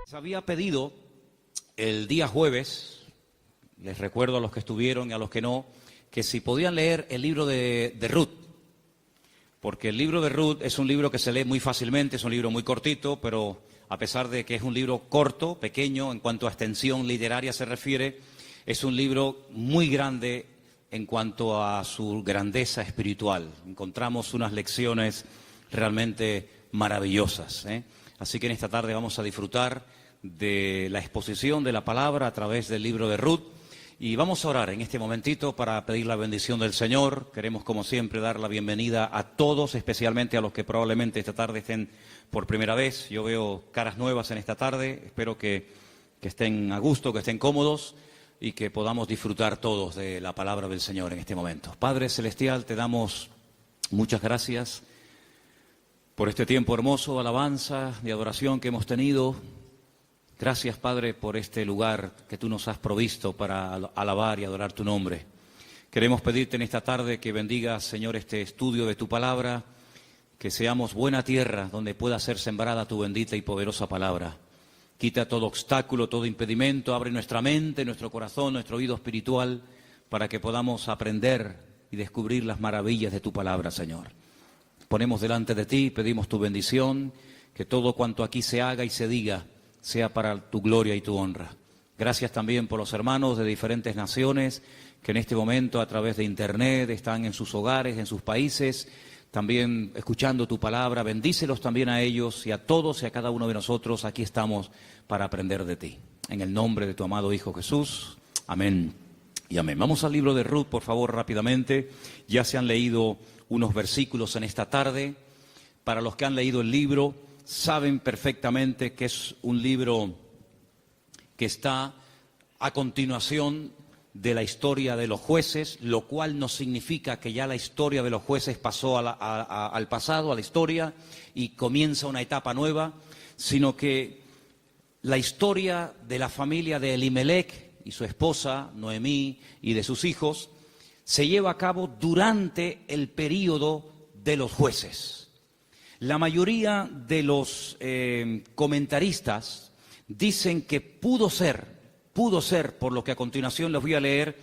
Se había pedido el día jueves, les recuerdo a los que estuvieron y a los que no, que si podían leer el libro de Ruth, porque el libro de Ruth es un libro que se lee muy fácilmente, es un libro muy cortito, pero a pesar de que es un libro corto, pequeño, en cuanto a extensión literaria se refiere, es un libro muy grande en cuanto a su grandeza espiritual. Encontramos unas lecciones realmente maravillosas, ¿eh? Así que en esta tarde vamos a disfrutar de la exposición de la palabra a través del libro de Ruth. Y vamos a orar en este momentito para pedir la bendición del Señor. Queremos, como siempre, dar la bienvenida a todos, especialmente a los que probablemente esta tarde estén por primera vez. Yo veo caras nuevas en esta tarde. Espero que estén a gusto, que estén cómodos y que podamos disfrutar todos de la palabra del Señor en este momento. Padre Celestial, te damos muchas gracias por este tiempo hermoso de alabanza, de adoración que hemos tenido. Gracias, Padre, por este lugar que tú nos has provisto para alabar y adorar tu nombre. Queremos pedirte en esta tarde que bendigas, Señor, este estudio de tu palabra, que seamos buena tierra donde pueda ser sembrada tu bendita y poderosa palabra. Quita todo obstáculo, todo impedimento, abre nuestra mente, nuestro corazón, nuestro oído espiritual, para que podamos aprender y descubrir las maravillas de tu palabra, Señor. Ponemos delante de ti, pedimos tu bendición, que todo cuanto aquí se haga y se diga sea para tu gloria y tu honra. Gracias también por los hermanos de diferentes naciones que en este momento a través de internet están en sus hogares, en sus países, también escuchando tu palabra. Bendícelos también a ellos y a todos y a cada uno de nosotros. Aquí estamos para aprender de ti. En el nombre de tu amado Hijo Jesús. Amén y amén. Vamos al libro de Ruth, por favor, rápidamente. Ya se han leído unos versículos en esta tarde. Para los que han leído el libro, saben perfectamente que es un libro que está a continuación de la historia de los jueces, lo cual no significa que ya la historia de los jueces pasó al pasado, a la historia, y comienza una etapa nueva, sino que la historia de la familia de Elimelech y su esposa, Noemí, y de sus hijos, se lleva a cabo durante el período de los jueces. La mayoría de los comentaristas dicen que pudo ser, por lo que a continuación les voy a leer,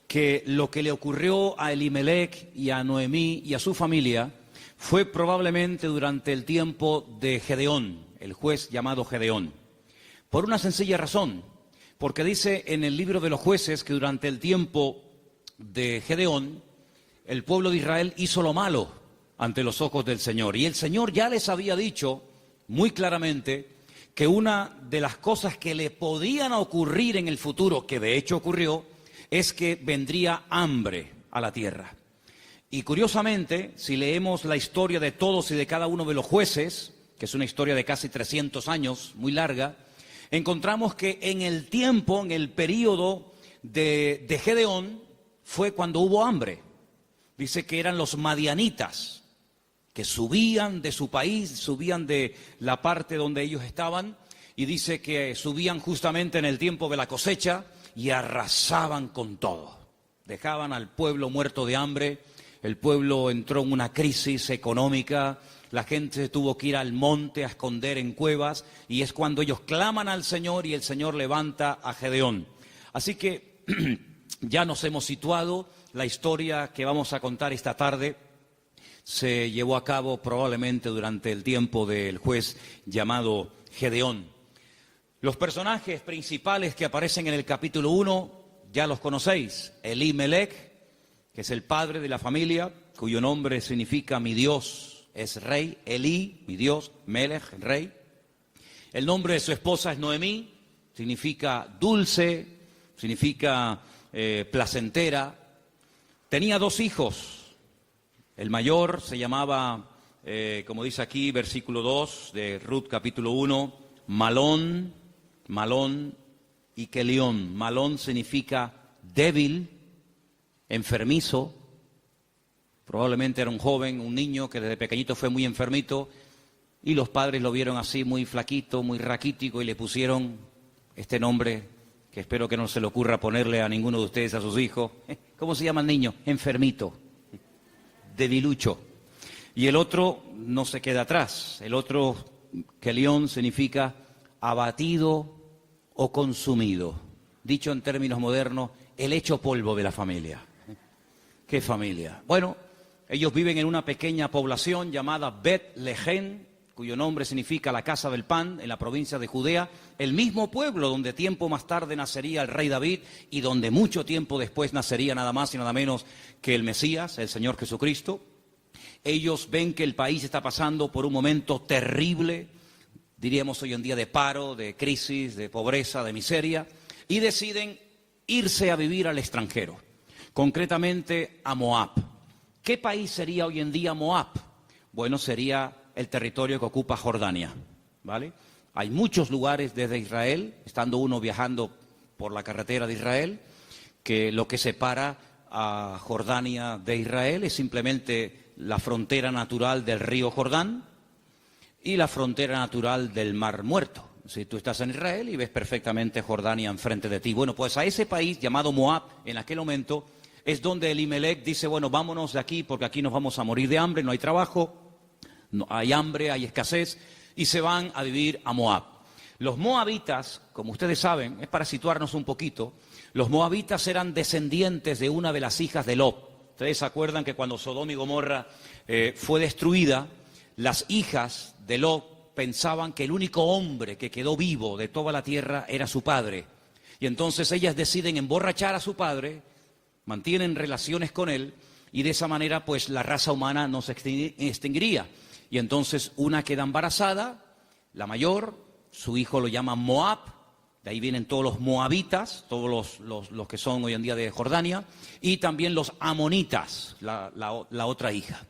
que lo que le ocurrió a Elimelech y a Noemí y a su familia fue probablemente durante el tiempo de Gedeón, el juez llamado Gedeón. Por una sencilla razón, porque dice en el libro de los jueces que durante el tiempo de Gedeón, el pueblo de Israel hizo lo malo ante los ojos del Señor. Y el Señor ya les había dicho muy claramente que una de las cosas que le podían ocurrir en el futuro, que de hecho ocurrió, es que vendría hambre a la tierra. Y curiosamente, si leemos la historia de todos y de cada uno de los jueces, que es una historia de casi 300 años, muy larga, encontramos que en el tiempo, en el periodo de Gedeón, fue cuando hubo hambre. Dice que eran los madianitas, que subían de su país, subían de la parte donde ellos estaban, y dice que subían justamente en el tiempo de la cosecha y arrasaban con todo. Dejaban al pueblo muerto de hambre, el pueblo entró en una crisis económica, la gente tuvo que ir al monte a esconder en cuevas, y es cuando ellos claman al Señor y el Señor levanta a Gedeón. Así que ya nos hemos situado, la historia que vamos a contar esta tarde se llevó a cabo probablemente durante el tiempo del juez llamado Gedeón. Los personajes principales que aparecen en el capítulo 1 ya los conocéis. Elimelech, que es el padre de la familia, cuyo nombre significa mi Dios es rey. Eli, mi Dios, Melech, rey. El nombre de su esposa es Noemí, significa dulce, significa placentera. Tenía 2 hijos. El mayor se llamaba, como dice aquí, versículo 2 de Ruth capítulo 1, Malón y Kelión. Malón significa débil, enfermizo. Probablemente era un joven, un niño que desde pequeñito fue muy enfermito y los padres lo vieron así muy flaquito, muy raquítico y le pusieron este nombre que espero que no se le ocurra ponerle a ninguno de ustedes a sus hijos. ¿Cómo se llama el niño? Enfermito. Debilucho. Y el otro no se queda atrás. El otro, Kelión, significa abatido o consumido. Dicho en términos modernos, el hecho polvo de la familia. ¿Qué familia? Bueno, ellos viven en una pequeña población llamada Bet-Lehem, cuyo nombre significa la casa del pan, en la provincia de Judea, el mismo pueblo donde tiempo más tarde nacería el rey David y donde mucho tiempo después nacería nada más y nada menos que el Mesías, el Señor Jesucristo. Ellos ven que el país está pasando por un momento terrible, diríamos hoy en día de paro, de crisis, de pobreza, de miseria, y deciden irse a vivir al extranjero, concretamente a Moab. ¿Qué país sería hoy en día Moab? Bueno, sería el territorio que ocupa Jordania, ¿vale? Hay muchos lugares desde Israel, estando uno viajando por la carretera de Israel, que lo que separa a Jordania de Israel es simplemente la frontera natural del río Jordán y la frontera natural del Mar Muerto. Si tú estás en Israel y ves perfectamente Jordania enfrente de ti. Bueno, pues a ese país llamado Moab, en aquel momento, es donde Elimelech dice, bueno, vámonos de aquí porque aquí nos vamos a morir de hambre, no hay trabajo, no, hay hambre, hay escasez, y se van a vivir a Moab. Los moabitas, como ustedes saben, es para situarnos un poquito, los moabitas eran descendientes de una de las hijas de Lot. Ustedes se acuerdan que cuando Sodoma y Gomorra fue destruida, las hijas de Lot pensaban que el único hombre que quedó vivo de toda la tierra era su padre. Y entonces ellas deciden emborrachar a su padre, mantienen relaciones con él, y de esa manera pues la raza humana no se extinguiría. Y entonces una queda embarazada, la mayor, su hijo lo llama Moab, de ahí vienen todos los moabitas, todos los que son hoy en día de Jordania, y también los amonitas, la otra hija.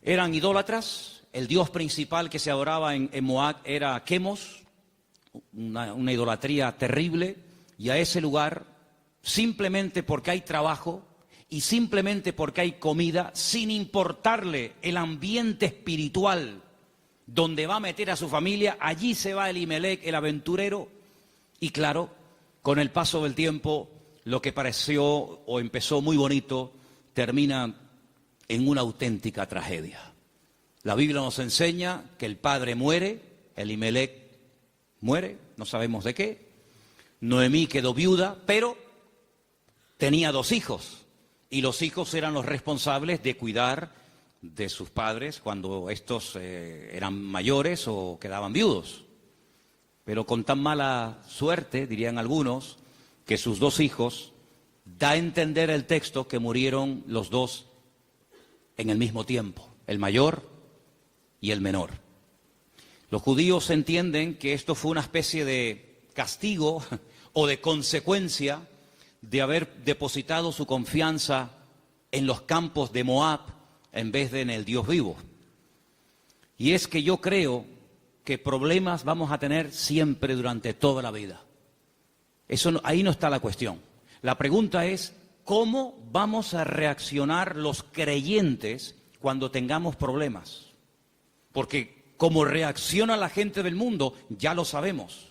Eran idólatras. El dios principal que se adoraba en Moab era Quemos, una idolatría terrible, y a ese lugar, simplemente porque hay trabajo y simplemente porque hay comida, sin importarle el ambiente espiritual donde va a meter a su familia, allí se va Elimelech, el aventurero, y claro, con el paso del tiempo, lo que pareció o empezó muy bonito, termina en una auténtica tragedia. La Biblia nos enseña que el padre muere, Elimelech muere, no sabemos de qué. Noemí quedó viuda, pero tenía 2 hijos. Y los hijos eran los responsables de cuidar de sus padres cuando estos eran mayores o quedaban viudos. Pero con tan mala suerte, dirían algunos, que sus 2 hijos, da a entender el texto que murieron los 2 en el mismo tiempo, el mayor y el menor. Los judíos entienden que esto fue una especie de castigo o de consecuencia de haber depositado su confianza en los campos de Moab en vez de en el Dios vivo. Y es que yo creo que problemas vamos a tener siempre durante toda la vida. Ahí no está la cuestión. La pregunta es, ¿cómo vamos a reaccionar los creyentes cuando tengamos problemas? Porque como reacciona la gente del mundo, ya lo sabemos.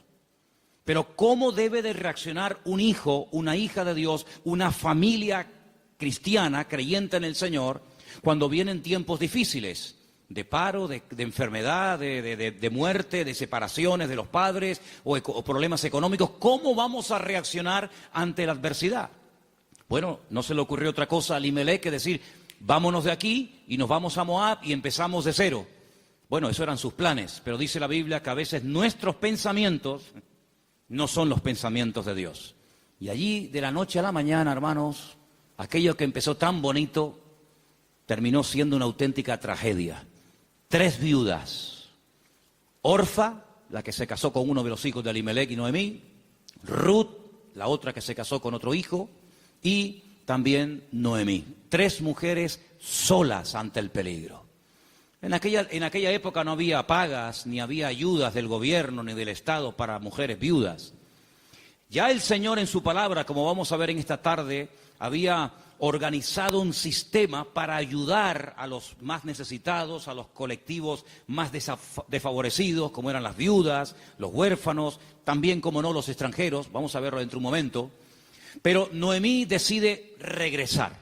Pero ¿cómo debe de reaccionar un hijo, una hija de Dios, una familia cristiana, creyente en el Señor, cuando vienen tiempos difíciles? De paro, de enfermedad, de muerte, de separaciones de los padres o problemas económicos. ¿Cómo vamos a reaccionar ante la adversidad? Bueno, no se le ocurrió otra cosa a Elimelech que decir, vámonos de aquí y nos vamos a Moab y empezamos de cero. Bueno, esos eran sus planes, pero dice la Biblia que a veces nuestros pensamientos no son los pensamientos de Dios. Y allí, de la noche a la mañana, hermanos, aquello que empezó tan bonito, terminó siendo una auténtica tragedia. 3 viudas. Orfa, la que se casó con uno de los hijos de Elimelech y Noemí. Ruth, la otra que se casó con otro hijo. Y también Noemí. 3 mujeres solas ante el peligro. En aquella época no había pagas, ni había ayudas del gobierno, ni del Estado para mujeres viudas. Ya el Señor en su palabra, como vamos a ver en esta tarde, había organizado un sistema para ayudar a los más necesitados, a los colectivos más desfavorecidos, como eran las viudas, los huérfanos, también, como no, los extranjeros. Vamos a verlo dentro de un momento. Pero Noemí decide regresar.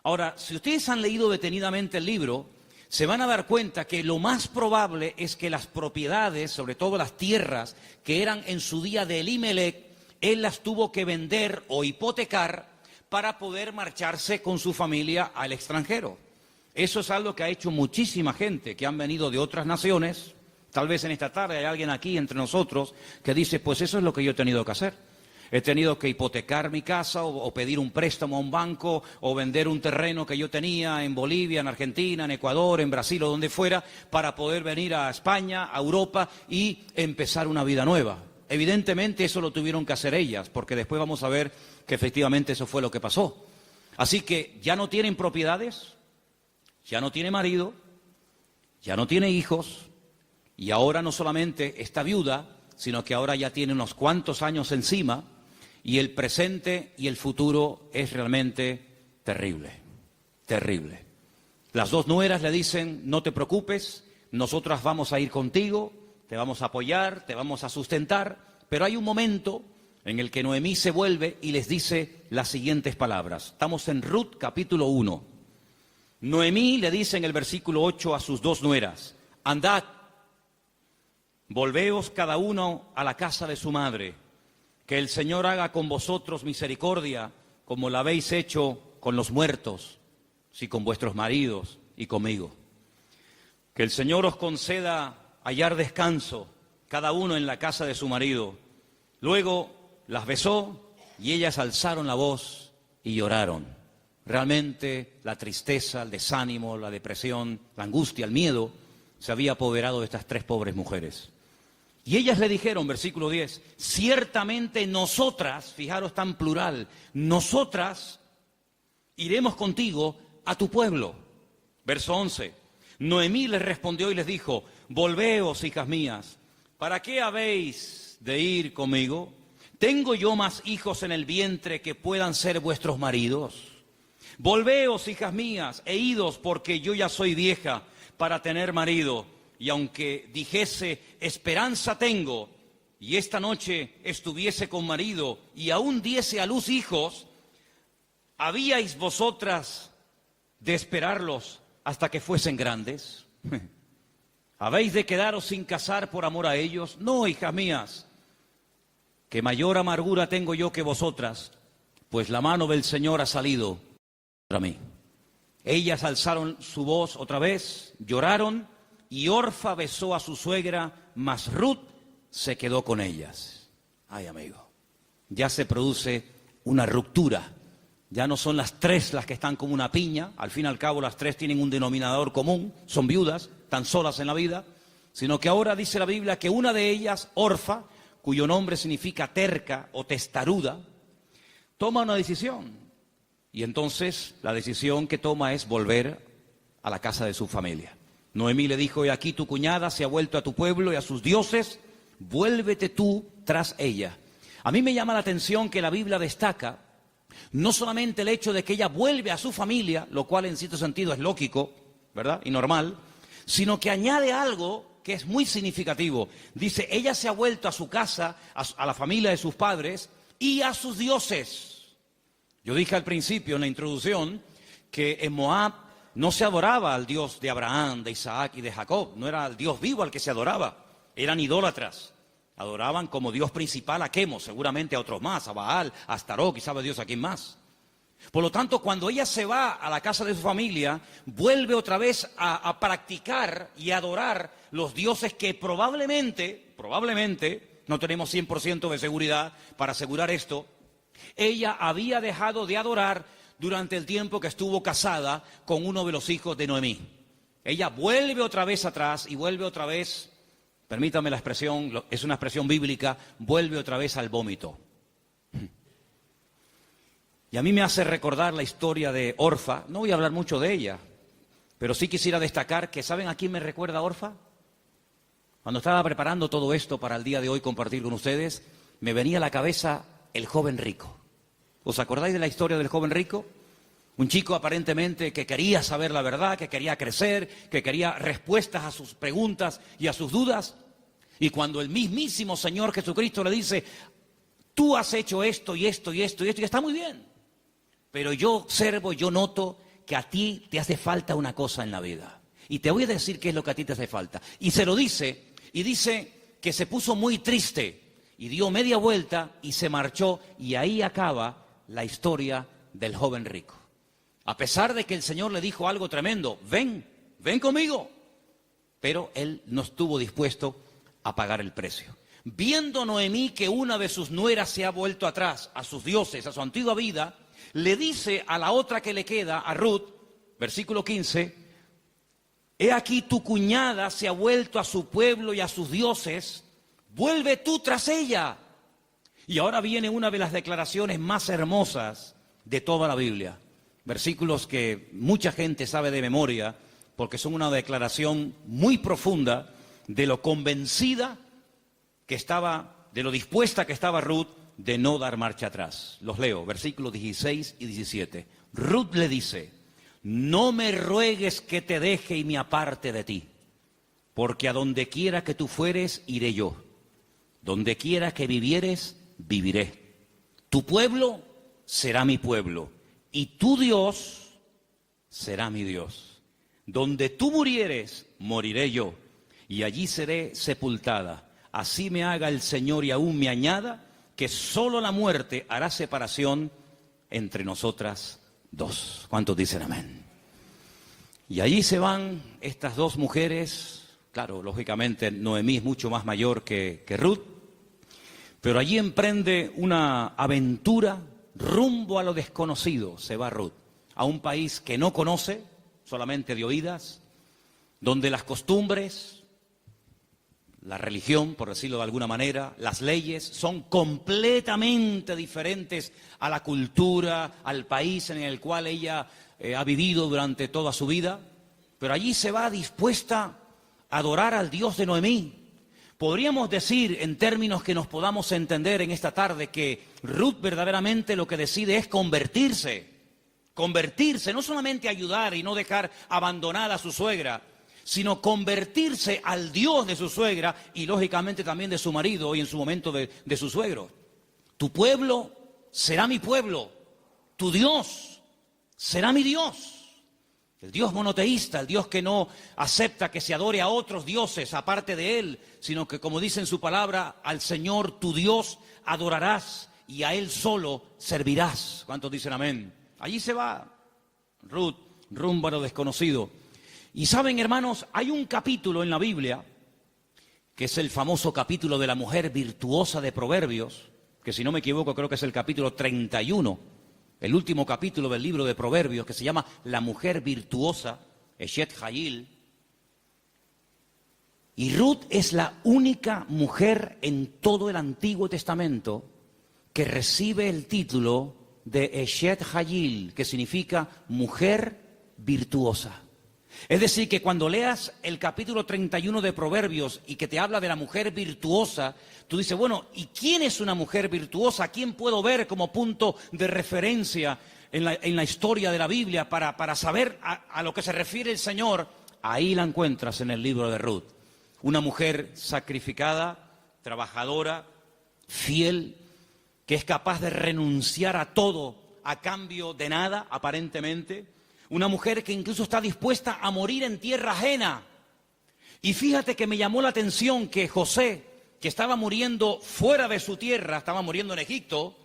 Ahora, si ustedes han leído detenidamente el libro, se van a dar cuenta que lo más probable es que las propiedades, sobre todo las tierras que eran en su día de Elimelec, él las tuvo que vender o hipotecar para poder marcharse con su familia al extranjero. Eso es algo que ha hecho muchísima gente que han venido de otras naciones. Tal vez en esta tarde hay alguien aquí entre nosotros que dice, pues eso es lo que yo he tenido que hacer. He tenido que hipotecar mi casa o pedir un préstamo a un banco o vender un terreno que yo tenía en Bolivia, en Argentina, en Ecuador, en Brasil o donde fuera para poder venir a España, a Europa y empezar una vida nueva. Evidentemente eso lo tuvieron que hacer ellas, porque después vamos a ver que efectivamente eso fue lo que pasó. Así que ya no tienen propiedades, ya no tiene marido, ya no tiene hijos y ahora no solamente está viuda, sino que ahora ya tiene unos cuantos años encima y el presente y el futuro es realmente terrible, terrible. Las dos nueras le dicen, no te preocupes, nosotras vamos a ir contigo, te vamos a apoyar, te vamos a sustentar, pero hay un momento en el que Noemí se vuelve y les dice las siguientes palabras. Estamos en Ruth capítulo 1. Noemí le dice en el versículo 8 a sus dos nueras, andad, volveos cada uno a la casa de su madre, que el Señor haga con vosotros misericordia, como la habéis hecho con los muertos, sí, con vuestros maridos y conmigo. Que el Señor os conceda hallar descanso, cada uno en la casa de su marido. Luego las besó y ellas alzaron la voz y lloraron. Realmente la tristeza, el desánimo, la depresión, la angustia, el miedo se había apoderado de estas tres pobres mujeres. Y ellas le dijeron, versículo 10, ciertamente nosotras, fijaros tan plural, nosotras iremos contigo a tu pueblo. Verso 11, Noemí les respondió y les dijo, volveos, hijas mías, ¿para qué habéis de ir conmigo? ¿Tengo yo más hijos en el vientre que puedan ser vuestros maridos? Volveos, hijas mías, e idos, porque yo ya soy vieja para tener marido. Y aunque dijese, esperanza tengo, y esta noche estuviese con marido, y aún diese a luz hijos, ¿habíais vosotras de esperarlos hasta que fuesen grandes? ¿Habéis de quedaros sin casar por amor a ellos? No, hijas mías, que mayor amargura tengo yo que vosotras, pues la mano del Señor ha salido contra mí. Ellas alzaron su voz otra vez, lloraron, y Orfa besó a su suegra, mas Ruth se quedó con ellas. Ay, amigo, ya se produce una ruptura. Ya no son las tres las que están como una piña, al fin y al cabo las tres tienen un denominador común, son viudas, están solas en la vida, sino que ahora dice la Biblia que una de ellas, Orfa, cuyo nombre significa terca o testaruda, toma una decisión. Y entonces la decisión que toma es volver a la casa de su familia. Noemí le dijo, he aquí tu cuñada se ha vuelto a tu pueblo y a sus dioses, vuélvete tú tras ella. A mí me llama la atención que la Biblia destaca no solamente el hecho de que ella vuelve a su familia, lo cual en cierto sentido es lógico, ¿verdad? Y normal, sino que añade algo que es muy significativo. Dice, ella se ha vuelto a su casa, a la familia de sus padres y a sus dioses. Yo dije al principio en la introducción que en Moab no se adoraba al Dios de Abraham, de Isaac y de Jacob, no era el Dios vivo al que se adoraba, eran idólatras. Adoraban como Dios principal a Quemos, seguramente a otros más, a Baal, a Astarot, y sabe Dios a quién más. Por lo tanto, cuando ella se va a la casa de su familia, vuelve otra vez a practicar y adorar los dioses que probablemente, no tenemos 100% de seguridad para asegurar esto, ella había dejado de adorar durante el tiempo que estuvo casada con uno de los hijos de Noemí. Ella vuelve otra vez atrás y vuelve otra vez, permítame la expresión, es una expresión bíblica, vuelve otra vez al vómito. Y a mí me hace recordar la historia de Orfa. No voy a hablar mucho de ella, pero sí quisiera destacar que, ¿saben a quién me recuerda Orfa? Cuando estaba preparando todo esto para el día de hoy compartir con ustedes, me venía a la cabeza el joven rico. ¿Os acordáis de la historia del joven rico? Un chico aparentemente que quería saber la verdad, que quería crecer, que quería respuestas a sus preguntas y a sus dudas. Y cuando el mismísimo Señor Jesucristo le dice, tú has hecho esto y esto y esto y esto, y está muy bien. Pero yo observo, yo noto que a ti te hace falta una cosa en la vida. Y te voy a decir qué es lo que a ti te hace falta. Y se lo dice, y dice que se puso muy triste y dio media vuelta y se marchó, y ahí acaba la historia del joven rico. A pesar de que el Señor le dijo algo tremendo, ven conmigo, pero él no estuvo dispuesto a pagar el precio. Viendo Noemí que una de sus nueras se ha vuelto atrás a sus dioses, a su antigua vida, le dice a la otra que le queda, a Ruth, versículo 15, he aquí tu cuñada se ha vuelto a su pueblo y a sus dioses, vuelve tú tras ella. Y ahora viene una de las declaraciones más hermosas de toda la Biblia. Versículos que mucha gente sabe de memoria, porque son una declaración muy profunda de lo convencida que estaba, de lo dispuesta que estaba Ruth de no dar marcha atrás. Los leo, versículos 16 y 17. Ruth le dice, no me ruegues que te deje y me aparte de ti, porque a donde quiera que tú fueres, iré yo. Donde quiera que vivieres, viviré. Tu pueblo será mi pueblo, y tu Dios será mi Dios. Donde tú murieres, moriré yo, y allí seré sepultada. Así me haga el Señor y aún me añada, que solo la muerte hará separación entre nosotras dos. ¿Cuántos dicen amén? Y allí se van estas dos mujeres. Claro, lógicamente Noemí es mucho más mayor que Ruth, pero allí emprende una aventura rumbo a lo desconocido. Se va Ruth a un país que no conoce, solamente de oídas, donde las costumbres, la religión, por decirlo de alguna manera, las leyes son completamente diferentes a la cultura, al país en el cual ella ha vivido durante toda su vida. Pero allí se va dispuesta a adorar al Dios de Noemí. Podríamos decir, en términos que nos podamos entender en esta tarde, que Ruth verdaderamente lo que decide es convertirse, no solamente ayudar y no dejar abandonada a su suegra, sino convertirse al Dios de su suegra y lógicamente también de su marido y en su momento de su suegro. Tu pueblo será mi pueblo, tu Dios será mi Dios. El Dios monoteísta, el Dios que no acepta que se adore a otros dioses aparte de Él, sino que, como dice en su palabra, al Señor tu Dios adorarás y a Él solo servirás. ¿Cuántos dicen amén? Allí se va Ruth rumbo a lo desconocido. Y saben, hermanos, hay un capítulo en la Biblia, que es el famoso capítulo de la mujer virtuosa de Proverbios, que si no me equivoco creo que es el capítulo 31, el último capítulo del libro de Proverbios, que se llama La mujer virtuosa, Eshet Hayil. Y Ruth es la única mujer en todo el Antiguo Testamento que recibe el título de Eshet Hayil, que significa mujer virtuosa. Es decir, que cuando leas el capítulo 31 de Proverbios y que te habla de la mujer virtuosa, tú dices, bueno, ¿y quién es una mujer virtuosa? ¿A quién puedo ver como punto de referencia en la historia de la Biblia para saber a lo que se refiere el Señor? Ahí la encuentras en el libro de Ruth. Una mujer sacrificada, trabajadora, fiel, que es capaz de renunciar a todo a cambio de nada, aparentemente. Una mujer que incluso está dispuesta a morir en tierra ajena. Y fíjate que me llamó la atención que José, que estaba muriendo fuera de su tierra, estaba muriendo en Egipto,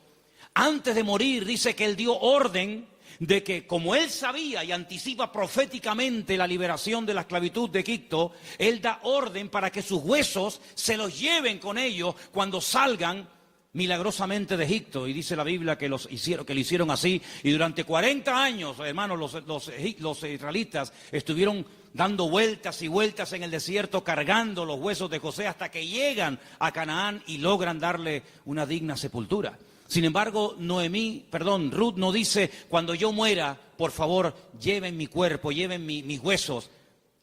antes de morir dice que él dio orden de que, como él sabía y anticipa proféticamente la liberación de la esclavitud de Egipto, él da orden para que sus huesos se los lleven con ellos cuando salgan milagrosamente de Egipto. Y dice la Biblia que lo hicieron así, y durante 40 años, hermanos, los israelitas estuvieron dando vueltas y vueltas en el desierto, cargando los huesos de José hasta que llegan a Canaán y logran darle una digna sepultura. Sin embargo, Ruth no dice, cuando yo muera, por favor, lleven mi cuerpo, lleven mis huesos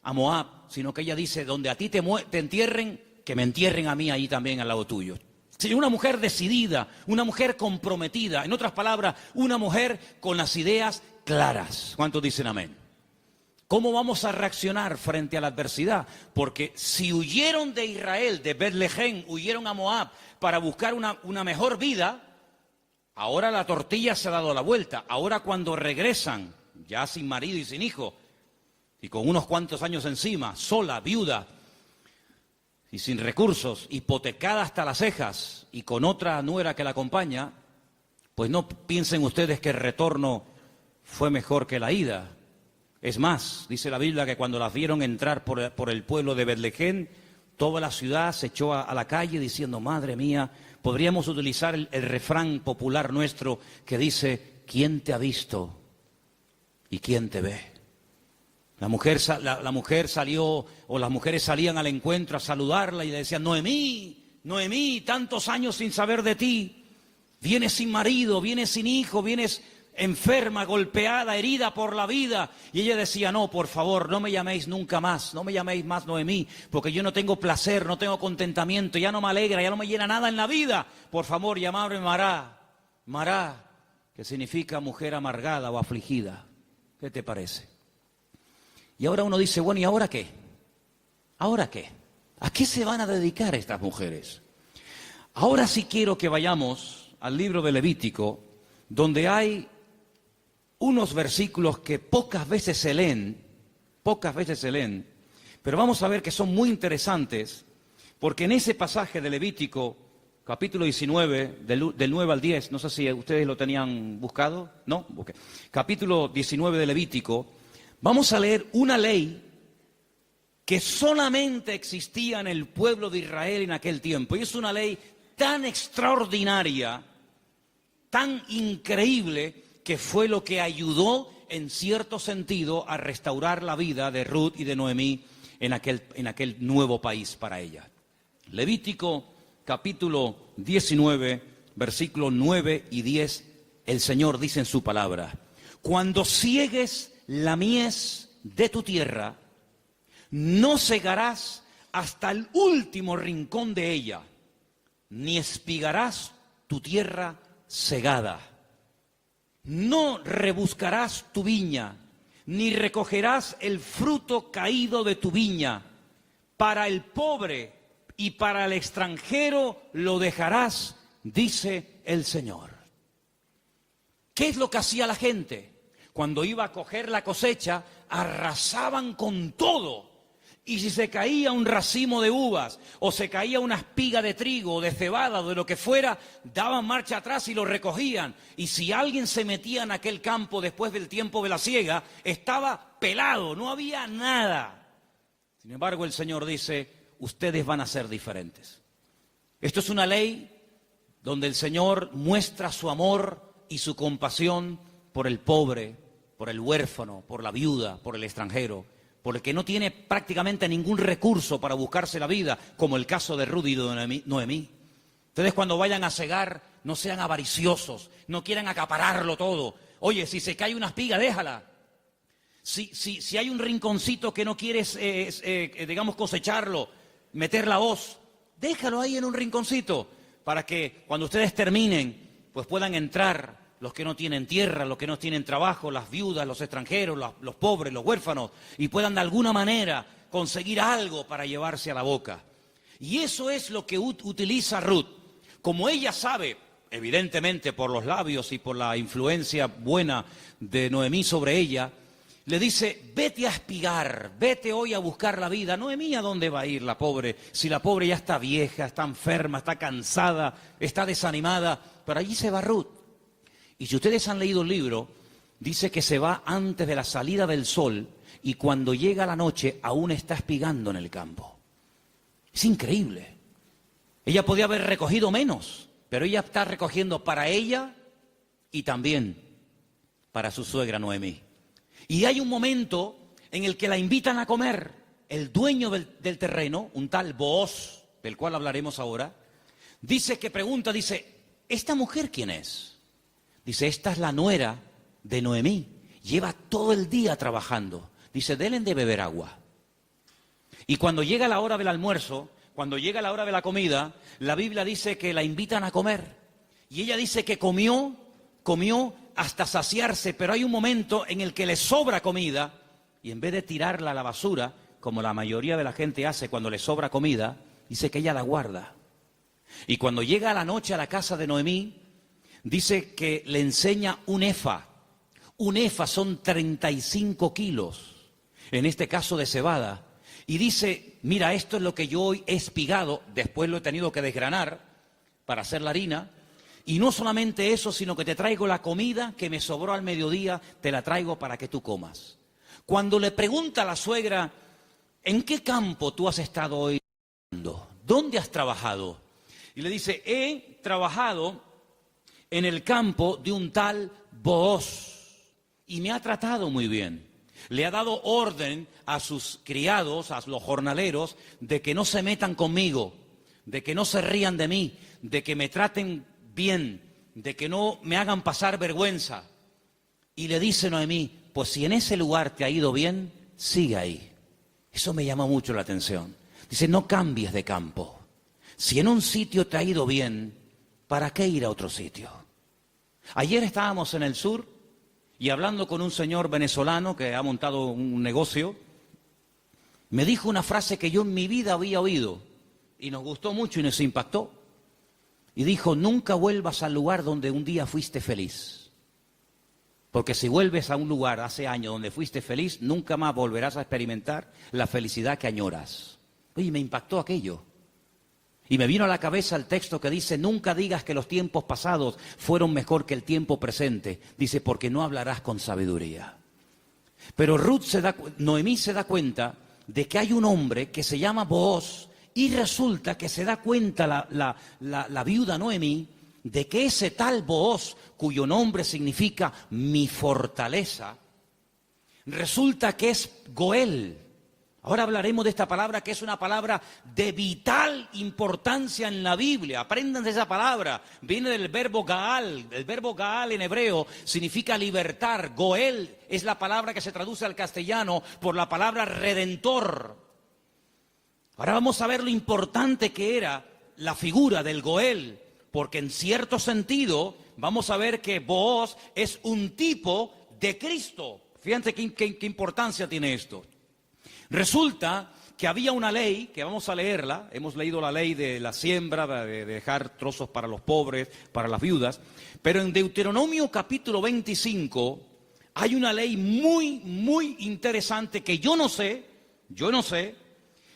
a Moab, sino que ella dice, donde a ti te entierren, que me entierren a mí ahí también al lado tuyo. Sí, una mujer decidida, una mujer comprometida, en otras palabras, una mujer con las ideas claras. ¿Cuántos dicen amén? ¿Cómo vamos a reaccionar frente a la adversidad? Porque si huyeron de Israel, de Betlehem, huyeron a Moab para buscar una mejor vida, ahora la tortilla se ha dado la vuelta. Ahora cuando regresan, ya sin marido y sin hijo, y con unos cuantos años encima, sola, viuda y sin recursos, hipotecada hasta las cejas y con otra nuera que la acompaña, pues no piensen ustedes que el retorno fue mejor que la ida. Es más, dice la Biblia que cuando las vieron entrar por el pueblo de Betlehem, toda la ciudad se echó a la calle diciendo, madre mía, podríamos utilizar el refrán popular nuestro que dice, ¿quién te ha visto y quién te ve? La mujer salió, o las mujeres salían al encuentro a saludarla y le decían, Noemí, Noemí, tantos años sin saber de ti, vienes sin marido, vienes sin hijo, vienes enferma, golpeada, herida por la vida. Y ella decía, no, por favor, no me llaméis nunca más, no me llaméis más Noemí, porque yo no tengo placer, no tengo contentamiento, ya no me alegra, ya no me llena nada en la vida. Por favor, llamadme Mará, Mará, que significa mujer amargada o afligida. ¿Qué te parece? Y ahora uno dice, bueno, ¿y ahora qué? ¿Ahora qué? ¿A qué se van a dedicar estas mujeres? Ahora sí quiero que vayamos al libro de Levítico, donde hay unos versículos que pocas veces se leen, pero vamos a ver que son muy interesantes, porque en ese pasaje de Levítico, capítulo 19, del 9 al 10, no sé si ustedes lo tenían buscado, ¿no? Okay. Capítulo 19 de Levítico, vamos a leer una ley que solamente existía en el pueblo de Israel en aquel tiempo, y es una ley tan extraordinaria, tan increíble, que fue lo que ayudó en cierto sentido a restaurar la vida de Ruth y de Noemí en aquel nuevo país para ella. Levítico capítulo 19, versículos 9 y 10, el Señor dice en su palabra, cuando ciegues la mies de tu tierra, no segarás hasta el último rincón de ella, ni espigarás tu tierra segada. No rebuscarás tu viña, ni recogerás el fruto caído de tu viña. Para el pobre y para el extranjero lo dejarás, dice el Señor. ¿Qué es lo que hacía la gente? Cuando iba a coger la cosecha, arrasaban con todo. Y si se caía un racimo de uvas, o se caía una espiga de trigo, o de cebada, o de lo que fuera, daban marcha atrás y lo recogían. Y si alguien se metía en aquel campo después del tiempo de la siega, estaba pelado, no había nada. Sin embargo, el Señor dice, ustedes van a ser diferentes. Esto es una ley donde el Señor muestra su amor y su compasión por el pobre, por el huérfano, por la viuda, por el extranjero, por el que no tiene prácticamente ningún recurso para buscarse la vida, como el caso de Ruth y de Noemí. Ustedes cuando vayan a segar, no sean avariciosos, no quieran acapararlo todo. Oye, si se cae una espiga, déjala. Si hay un rinconcito que no quieres, digamos, cosecharlo, meter la hoz, déjalo ahí en un rinconcito, para que cuando ustedes terminen, pues puedan entrar los que no tienen tierra, los que no tienen trabajo, las viudas, los extranjeros, los pobres, los huérfanos, y puedan de alguna manera conseguir algo para llevarse a la boca. Y eso es lo que utiliza Ruth. Como ella sabe, evidentemente por los labios y por la influencia buena de Noemí sobre ella, le dice, vete a espigar, vete hoy a buscar la vida. Noemí, ¿a dónde va a ir la pobre? Si la pobre ya está vieja, está enferma, está cansada, está desanimada, pero allí se va Ruth. Y si ustedes han leído el libro, dice que se va antes de la salida del sol y cuando llega la noche aún está espigando en el campo. Es increíble. Ella podía haber recogido menos, pero ella está recogiendo para ella y también para su suegra Noemí. Y hay un momento en el que la invitan a comer. El dueño del terreno, un tal Booz, del cual hablaremos ahora, dice, ¿esta mujer quién es? Dice, esta es la nuera de Noemí, lleva todo el día trabajando. Dice, denle de beber agua. Y cuando llega la hora del almuerzo, cuando llega la hora de la comida, la Biblia dice que la invitan a comer. Y ella dice que comió hasta saciarse, pero hay un momento en el que le sobra comida, y en vez de tirarla a la basura, como la mayoría de la gente hace cuando le sobra comida, dice que ella la guarda. Y cuando llega a la noche a la casa de Noemí, dice que le enseña un efa. Un efa son 35 kilos. en este caso de cebada, y dice, mira, esto es lo que yo hoy he espigado, después lo he tenido que desgranar para hacer la harina, y no solamente eso, sino que te traigo la comida que me sobró al mediodía, te la traigo para que tú comas. Cuando le pregunta a la suegra, ¿en qué campo tú has estado hoy? ¿Dónde has trabajado? Y le dice, he trabajado en el campo de un tal Booz y me ha tratado muy bien. Le ha dado orden a sus criados, a los jornaleros, de que no se metan conmigo, de que no se rían de mí, de que me traten bien, de que no me hagan pasar vergüenza. Y le dice Noemí, pues si en ese lugar te ha ido bien, sigue ahí. Eso me llama mucho la atención. Dice, no cambies de campo. Si en un sitio te ha ido bien, ¿para qué ir a otro sitio? Ayer estábamos en el sur y hablando con un señor venezolano que ha montado un negocio, me dijo una frase que yo en mi vida había oído y nos gustó mucho y nos impactó. Y dijo, nunca vuelvas al lugar donde un día fuiste feliz. Porque si vuelves a un lugar hace años donde fuiste feliz, nunca más volverás a experimentar la felicidad que añoras. Oye, me impactó aquello. Y me vino a la cabeza el texto que dice, nunca digas que los tiempos pasados fueron mejor que el tiempo presente. Dice, porque no hablarás con sabiduría. Pero Noemí se da cuenta de que hay un hombre que se llama Booz y resulta que se da cuenta la viuda Noemí de que ese tal Booz, cuyo nombre significa mi fortaleza, resulta que es Goel. Ahora hablaremos de esta palabra que es una palabra de vital importancia en la Biblia. Aprendan de esa palabra. Viene del verbo Gaal. El verbo Gaal en hebreo significa libertar. Goel es la palabra que se traduce al castellano por la palabra redentor. Ahora vamos a ver lo importante que era la figura del Goel. Porque en cierto sentido vamos a ver que Booz es un tipo de Cristo. Fíjense qué importancia tiene esto. Resulta que había una ley, que vamos a leerla, hemos leído la ley de la siembra, de dejar trozos para los pobres, para las viudas, pero en Deuteronomio capítulo 25 hay una ley muy interesante que yo no sé,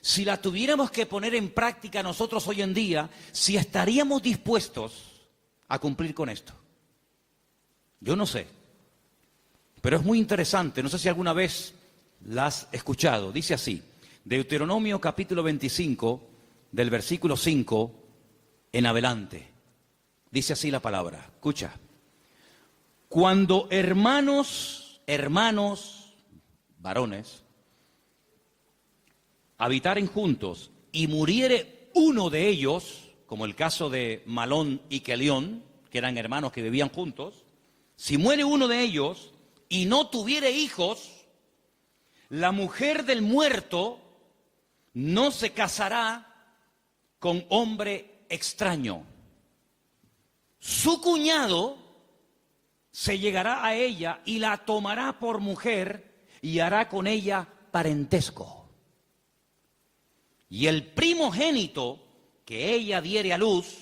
si la tuviéramos que poner en práctica nosotros hoy en día, si estaríamos dispuestos a cumplir con esto. Yo no sé, pero es muy interesante, no sé si alguna vez la has escuchado. Dice así, Deuteronomio capítulo 25, del versículo 5 en adelante. Dice así la palabra, escucha. Cuando hermanos, varones, habitaren juntos y muriere uno de ellos, como el caso de Malón y Kelión, que eran hermanos que vivían juntos, si muere uno de ellos y no tuviere hijos, la mujer del muerto no se casará con hombre extraño. Su cuñado se llegará a ella y la tomará por mujer y hará con ella parentesco. Y el primogénito que ella diere a luz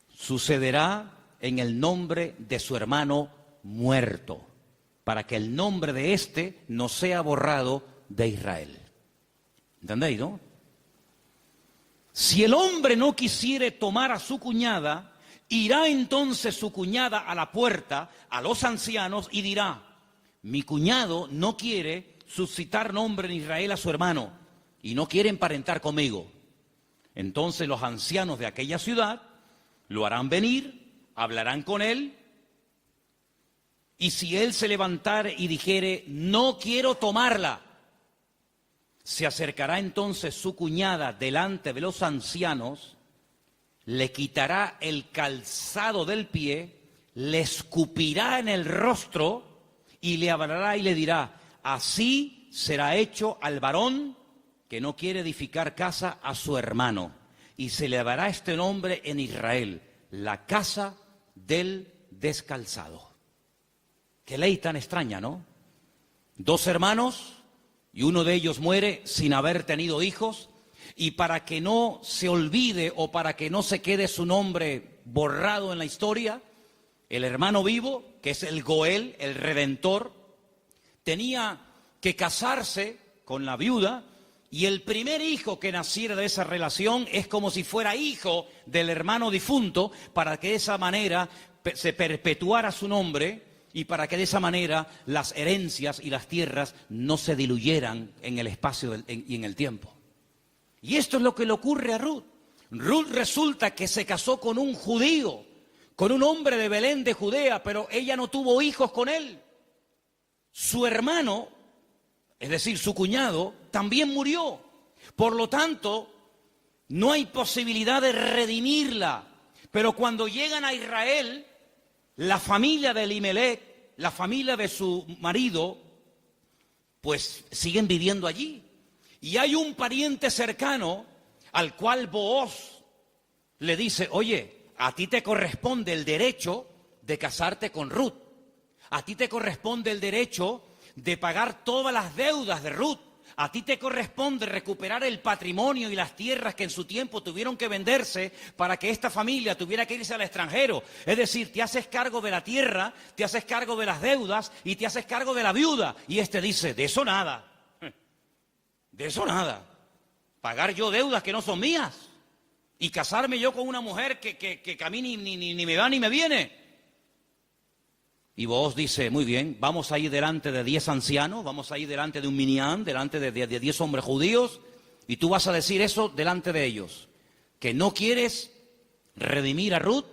sucederá en el nombre de su hermano muerto, para que el nombre de éste no sea borrado de Israel. ¿Entendéis, no? Si el hombre no quisiere tomar a su cuñada, irá entonces su cuñada a la puerta, a los ancianos, y dirá, mi cuñado no quiere suscitar nombre en Israel a su hermano, y no quiere emparentar conmigo. Entonces los ancianos de aquella ciudad lo harán venir, hablarán con él, y si él se levantare y dijere, no quiero tomarla, se acercará entonces su cuñada delante de los ancianos, le quitará el calzado del pie, le escupirá en el rostro y le hablará y le dirá, así será hecho al varón que no quiere edificar casa a su hermano. Y se le dará este nombre en Israel, la casa del descalzado. Qué ley tan extraña, ¿no? Dos hermanos y uno de ellos muere sin haber tenido hijos, y para que no se olvide o para que no se quede su nombre borrado en la historia, el hermano vivo, que es el Goel, el Redentor, tenía que casarse con la viuda, y el primer hijo que naciera de esa relación es como si fuera hijo del hermano difunto, para que de esa manera se perpetuara su nombre y para que de esa manera las herencias y las tierras no se diluyeran en el espacio y en el tiempo. Y esto es lo que le ocurre a Ruth. Ruth resulta que se casó con un judío, con un hombre de Belén de Judea, pero ella no tuvo hijos con él. Su hermano, es decir, su cuñado, también murió. Por lo tanto, no hay posibilidad de redimirla. Pero cuando llegan a Israel, la familia de Elimelech, la familia de su marido, pues siguen viviendo allí. Y hay un pariente cercano al cual Booz le dice, oye, a ti te corresponde el derecho de casarte con Ruth. A ti te corresponde el derecho de pagar todas las deudas de Ruth. A ti te corresponde recuperar el patrimonio y las tierras que en su tiempo tuvieron que venderse para que esta familia tuviera que irse al extranjero. Es decir, te haces cargo de la tierra, te haces cargo de las deudas y te haces cargo de la viuda. Y este dice, de eso nada. De eso nada. Pagar yo deudas que no son mías y casarme yo con una mujer que a mí ni me va ni me viene. Y Booz dice, muy bien, vamos a ir delante de 10 ancianos, vamos a ir delante de un minyan, delante de 10 hombres judíos, y tú vas a decir eso delante de ellos, que no quieres redimir a Ruth,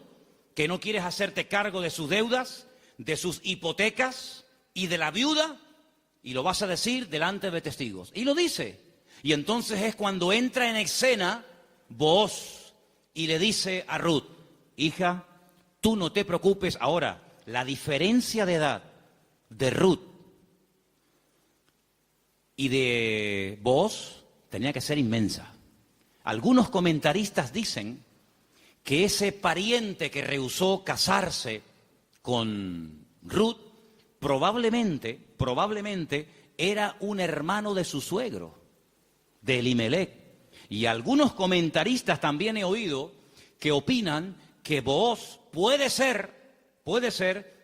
que no quieres hacerte cargo de sus deudas, de sus hipotecas y de la viuda, y lo vas a decir delante de testigos. Y lo dice. Y entonces es cuando entra en escena Booz y le dice a Ruth, hija, tú no te preocupes ahora. La diferencia de edad de Ruth y de Booz tenía que ser inmensa. Algunos comentaristas dicen que ese pariente que rehusó casarse con Ruth probablemente era un hermano de su suegro, de Elimelech. Y algunos comentaristas también he oído que opinan que Booz puede ser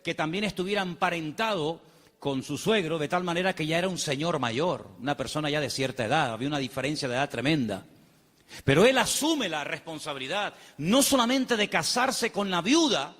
que también estuviera emparentado con su suegro, de tal manera que ya era un señor mayor, una persona ya de cierta edad, había una diferencia de edad tremenda. Pero él asume la responsabilidad, no solamente de casarse con la viuda,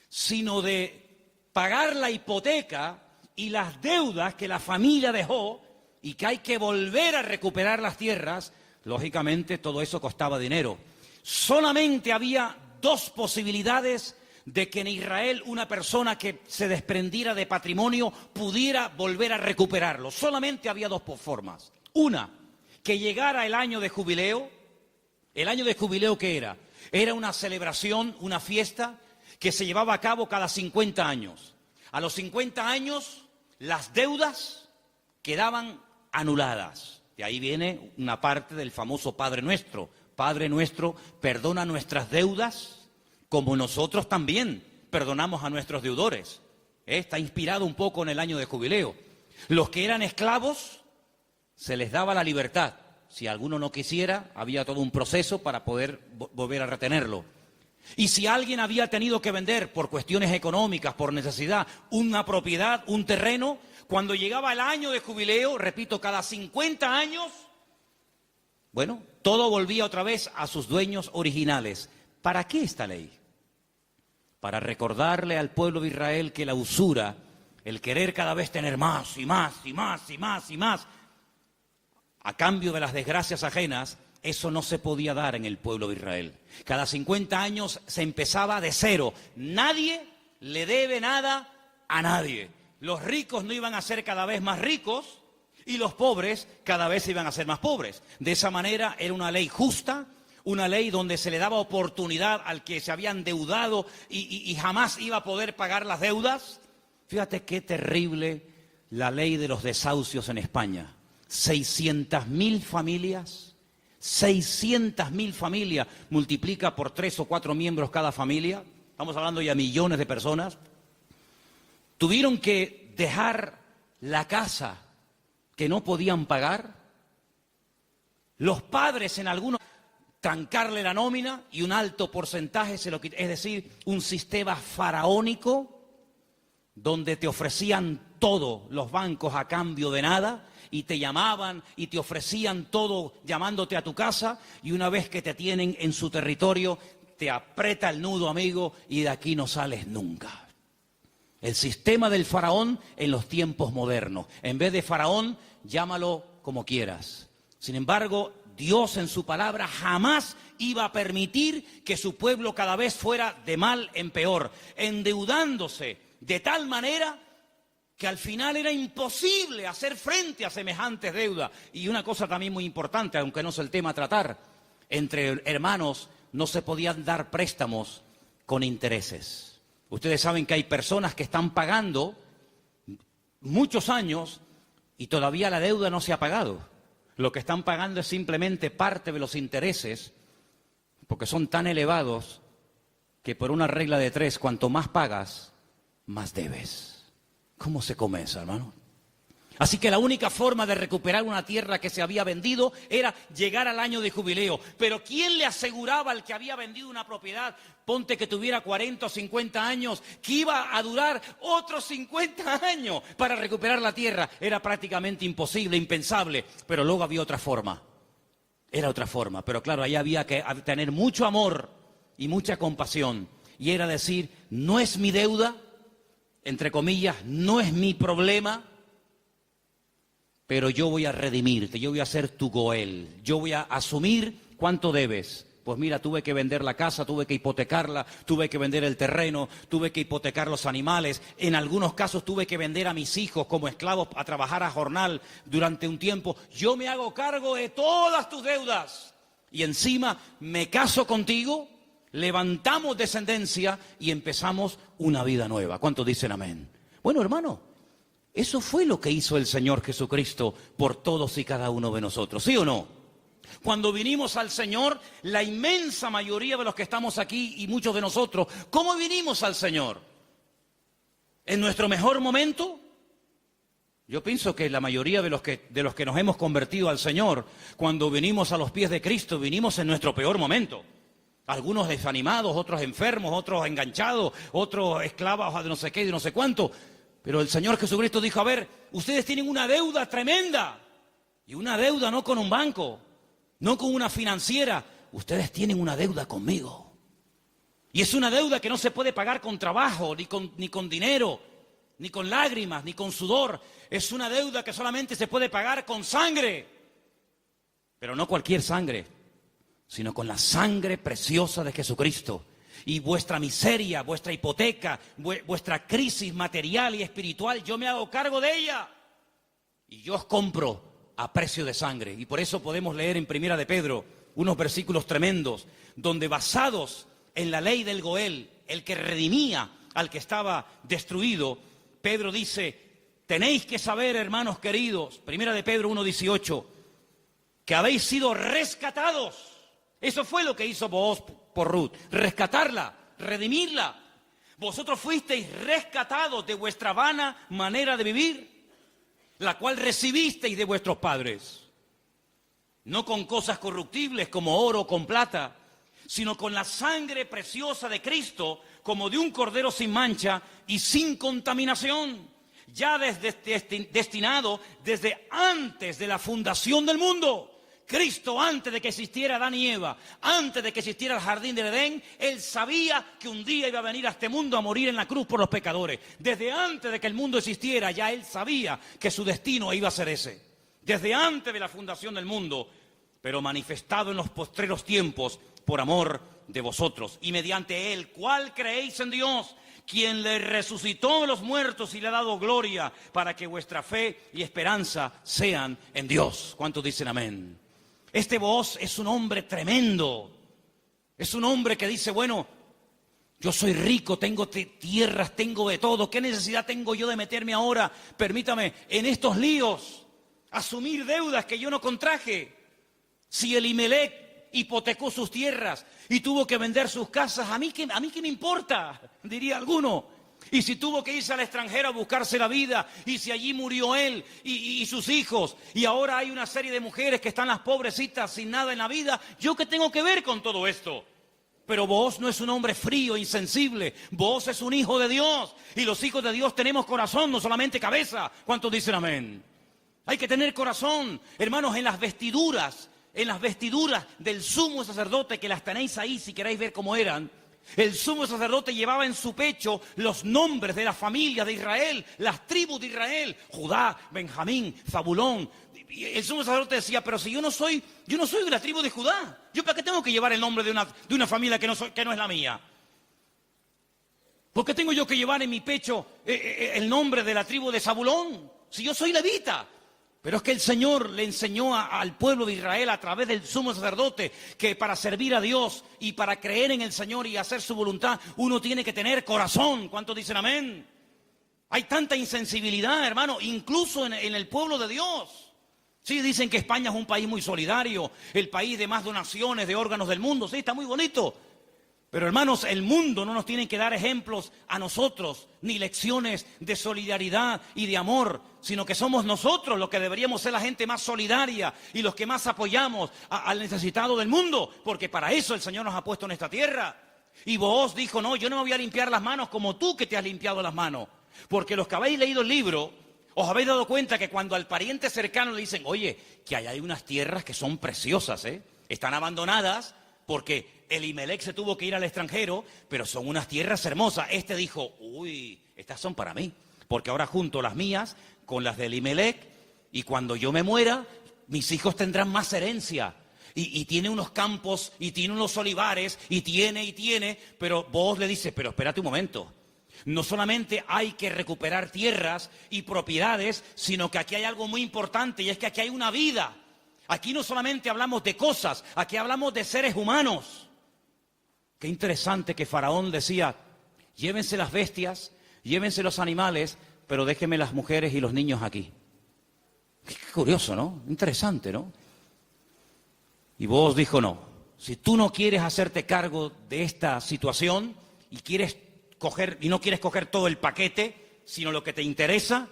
sino de pagar la hipoteca y las deudas que la familia dejó y que hay que volver a recuperar las tierras. Lógicamente todo eso costaba dinero. Solamente había dos posibilidades de que en Israel una persona que se desprendiera de patrimonio pudiera volver a recuperarlo. Solamente había dos formas. Una, que llegara el año de jubileo. ¿El año de jubileo qué era? Era una celebración, una fiesta que se llevaba a cabo cada 50 años. A los 50 años las deudas quedaban anuladas. De ahí viene una parte del famoso Padre Nuestro. Padre Nuestro, perdona nuestras deudas, como nosotros también perdonamos a nuestros deudores. Está inspirado un poco en el año de jubileo. Los que eran esclavos, se les daba la libertad. Si alguno no quisiera, había todo un proceso para poder volver a retenerlo. Y si alguien había tenido que vender por cuestiones económicas, por necesidad, una propiedad, un terreno, cuando llegaba el año de jubileo, repito, cada 50 años, bueno, todo volvía otra vez a sus dueños originales. ¿Para qué esta ley? Para recordarle al pueblo de Israel que la usura, el querer cada vez tener más y más y más y más y más, a cambio de las desgracias ajenas, eso no se podía dar en el pueblo de Israel. Cada 50 años se empezaba de cero. Nadie le debe nada a nadie. Los ricos no iban a ser cada vez más ricos y los pobres cada vez iban a ser más pobres. De esa manera era una ley justa, una ley donde se le daba oportunidad al que se había endeudado y jamás iba a poder pagar las deudas. Fíjate qué terrible la ley de los desahucios en España. 600.000 familias, 600.000 familias, multiplica por 3 o 4 miembros cada familia, estamos hablando ya de millones de personas, tuvieron que dejar la casa que no podían pagar. Los padres en algunos trancarle la nómina y un alto porcentaje se lo quitaron. Es decir, un sistema faraónico donde te ofrecían todo los bancos a cambio de nada, y te llamaban y te ofrecían todo llamándote a tu casa, y una vez que te tienen en su territorio, te aprieta el nudo, amigo, y de aquí no sales nunca. El sistema del faraón en los tiempos modernos. En vez de faraón, llámalo como quieras. Sin embargo, Dios en su palabra jamás iba a permitir que su pueblo cada vez fuera de mal en peor, endeudándose de tal manera que al final era imposible hacer frente a semejantes deudas. Y una cosa también muy importante, aunque no es el tema a tratar, entre hermanos no se podían dar préstamos con intereses. Ustedes saben que hay personas que están pagando muchos años y todavía la deuda no se ha pagado. Lo que están pagando es simplemente parte de los intereses, porque son tan elevados que por una regla de 3, cuanto más pagas, más debes. ¿Cómo se come eso, hermano? Así que la única forma de recuperar una tierra que se había vendido era llegar al año de jubileo. Pero ¿quién le aseguraba al que había vendido una propiedad, ponte que tuviera 40 o 50 años, que iba a durar otros 50 años para recuperar la tierra? Era prácticamente imposible, impensable. Pero luego había otra forma. Era otra forma. Pero claro, ahí había que tener mucho amor y mucha compasión. Y era decir, no es mi deuda, entre comillas, no es mi problema, pero yo voy a redimirte, yo voy a ser tu Goel, yo voy a asumir cuánto debes. Pues mira, tuve que vender la casa, tuve que hipotecarla, tuve que vender el terreno, tuve que hipotecar los animales. En algunos casos tuve que vender a mis hijos como esclavos a trabajar a jornal durante un tiempo. Yo me hago cargo de todas tus deudas y encima me caso contigo, levantamos descendencia y empezamos una vida nueva. ¿Cuántos dicen amén? Bueno, hermano, eso fue lo que hizo el Señor Jesucristo por todos y cada uno de nosotros, ¿sí o no? Cuando vinimos al Señor, la inmensa mayoría de los que estamos aquí y muchos de nosotros, ¿cómo vinimos al Señor? ¿En nuestro mejor momento? Yo pienso que la mayoría de los que nos hemos convertido al Señor, cuando vinimos a los pies de Cristo, vinimos en nuestro peor momento. Algunos desanimados, otros enfermos, otros enganchados, otros esclavos de no sé qué y de no sé cuánto. Pero el Señor Jesucristo dijo, a ver, ustedes tienen una deuda tremenda. Y una deuda no con un banco, no con una financiera. Ustedes tienen una deuda conmigo. Y es una deuda que no se puede pagar con trabajo, ni con dinero, ni con lágrimas, ni con sudor. Es una deuda que solamente se puede pagar con sangre. Pero no cualquier sangre, sino con la sangre preciosa de Jesucristo. Y vuestra miseria, vuestra hipoteca, vuestra crisis material y espiritual, yo me hago cargo de ella. Y yo os compro a precio de sangre. Y por eso podemos leer en Primera de Pedro unos versículos tremendos, donde basados en la ley del Goel, el que redimía al que estaba destruido, Pedro dice, tenéis que saber, hermanos queridos, Primera de Pedro 1:18, que habéis sido rescatados. Eso fue lo que hizo Booz por Ruth, rescatarla, redimirla. Vosotros fuisteis rescatados de vuestra vana manera de vivir, la cual recibisteis de vuestros padres. No con cosas corruptibles como oro o con plata, sino con la sangre preciosa de Cristo, como de un cordero sin mancha y sin contaminación, ya destinado desde antes de la fundación del mundo. Cristo, antes de que existiera Adán y Eva, antes de que existiera el jardín del Edén, Él sabía que un día iba a venir a este mundo a morir en la cruz por los pecadores. Desde antes de que el mundo existiera, ya Él sabía que su destino iba a ser ese. Desde antes de la fundación del mundo, pero manifestado en los postreros tiempos por amor de vosotros. Y mediante Él, ¿cuál creéis en Dios? Quien le resucitó de los muertos y le ha dado gloria, para que vuestra fe y esperanza sean en Dios. ¿Cuántos dicen amén? Este Booz es un hombre tremendo. Es un hombre que dice, bueno, yo soy rico, tengo tierras, tengo de todo. ¿Qué necesidad tengo yo de meterme ahora, permítame, en estos líos? Asumir deudas que yo no contraje. Si Elimelech hipotecó sus tierras y tuvo que vender sus casas, ¿a mí qué me importa? Diría alguno. Y si tuvo que irse al extranjero a buscarse la vida, y si allí murió él y sus hijos, y ahora hay una serie de mujeres que están las pobrecitas sin nada en la vida, ¿yo qué tengo que ver con todo esto? Pero Booz no es un hombre frío, insensible. Booz es un hijo de Dios. Y los hijos de Dios tenemos corazón, no solamente cabeza. ¿Cuántos dicen amén? Hay que tener corazón. Hermanos, en las vestiduras del sumo sacerdote, que las tenéis ahí si queréis ver cómo eran. El sumo sacerdote llevaba en su pecho los nombres de la familia de Israel, las tribus de Israel, Judá, Benjamín, Zabulón. Y el sumo sacerdote decía, pero si yo no soy de la tribu de Judá, ¿yo para qué tengo que llevar el nombre de una familia que no es la mía? ¿Por qué tengo yo que llevar en mi pecho el nombre de la tribu de Zabulón? Si yo soy levita. Pero es que el Señor le enseñó al pueblo de Israel a través del sumo sacerdote que para servir a Dios y para creer en el Señor y hacer su voluntad, uno tiene que tener corazón. ¿Cuántos dicen amén? Hay tanta insensibilidad, hermano, incluso en el pueblo de Dios. Sí, dicen que España es un país muy solidario, el país de más donaciones de órganos del mundo. Sí, está muy bonito. Pero hermanos, el mundo no nos tiene que dar ejemplos a nosotros, ni lecciones de solidaridad y de amor, sino que somos nosotros los que deberíamos ser la gente más solidaria y los que más apoyamos al necesitado del mundo, porque para eso el Señor nos ha puesto en esta tierra. Y Booz dijo, no, yo no me voy a limpiar las manos como tú que te has limpiado las manos, porque los que habéis leído el libro, os habéis dado cuenta que cuando al pariente cercano le dicen, oye, que hay unas tierras que son preciosas, están abandonadas, porque Elimelech se tuvo que ir al extranjero, pero son unas tierras hermosas. Este dijo, uy, estas son para mí, porque ahora junto las mías con las de Elimelech, y cuando yo me muera, mis hijos tendrán más herencia. Y tiene unos campos, y tiene unos olivares, y tiene, pero vos le dices, pero espérate un momento. No solamente hay que recuperar tierras y propiedades, sino que aquí hay algo muy importante, y es que aquí hay una vida. Aquí no solamente hablamos de cosas, aquí hablamos de seres humanos. Qué interesante que Faraón decía, llévense las bestias, llévense los animales, pero déjenme las mujeres y los niños aquí. Qué curioso, ¿no? Interesante, ¿no? Y Booz dijo, no, si tú no quieres hacerte cargo de esta situación y no quieres coger todo el paquete, sino lo que te interesa,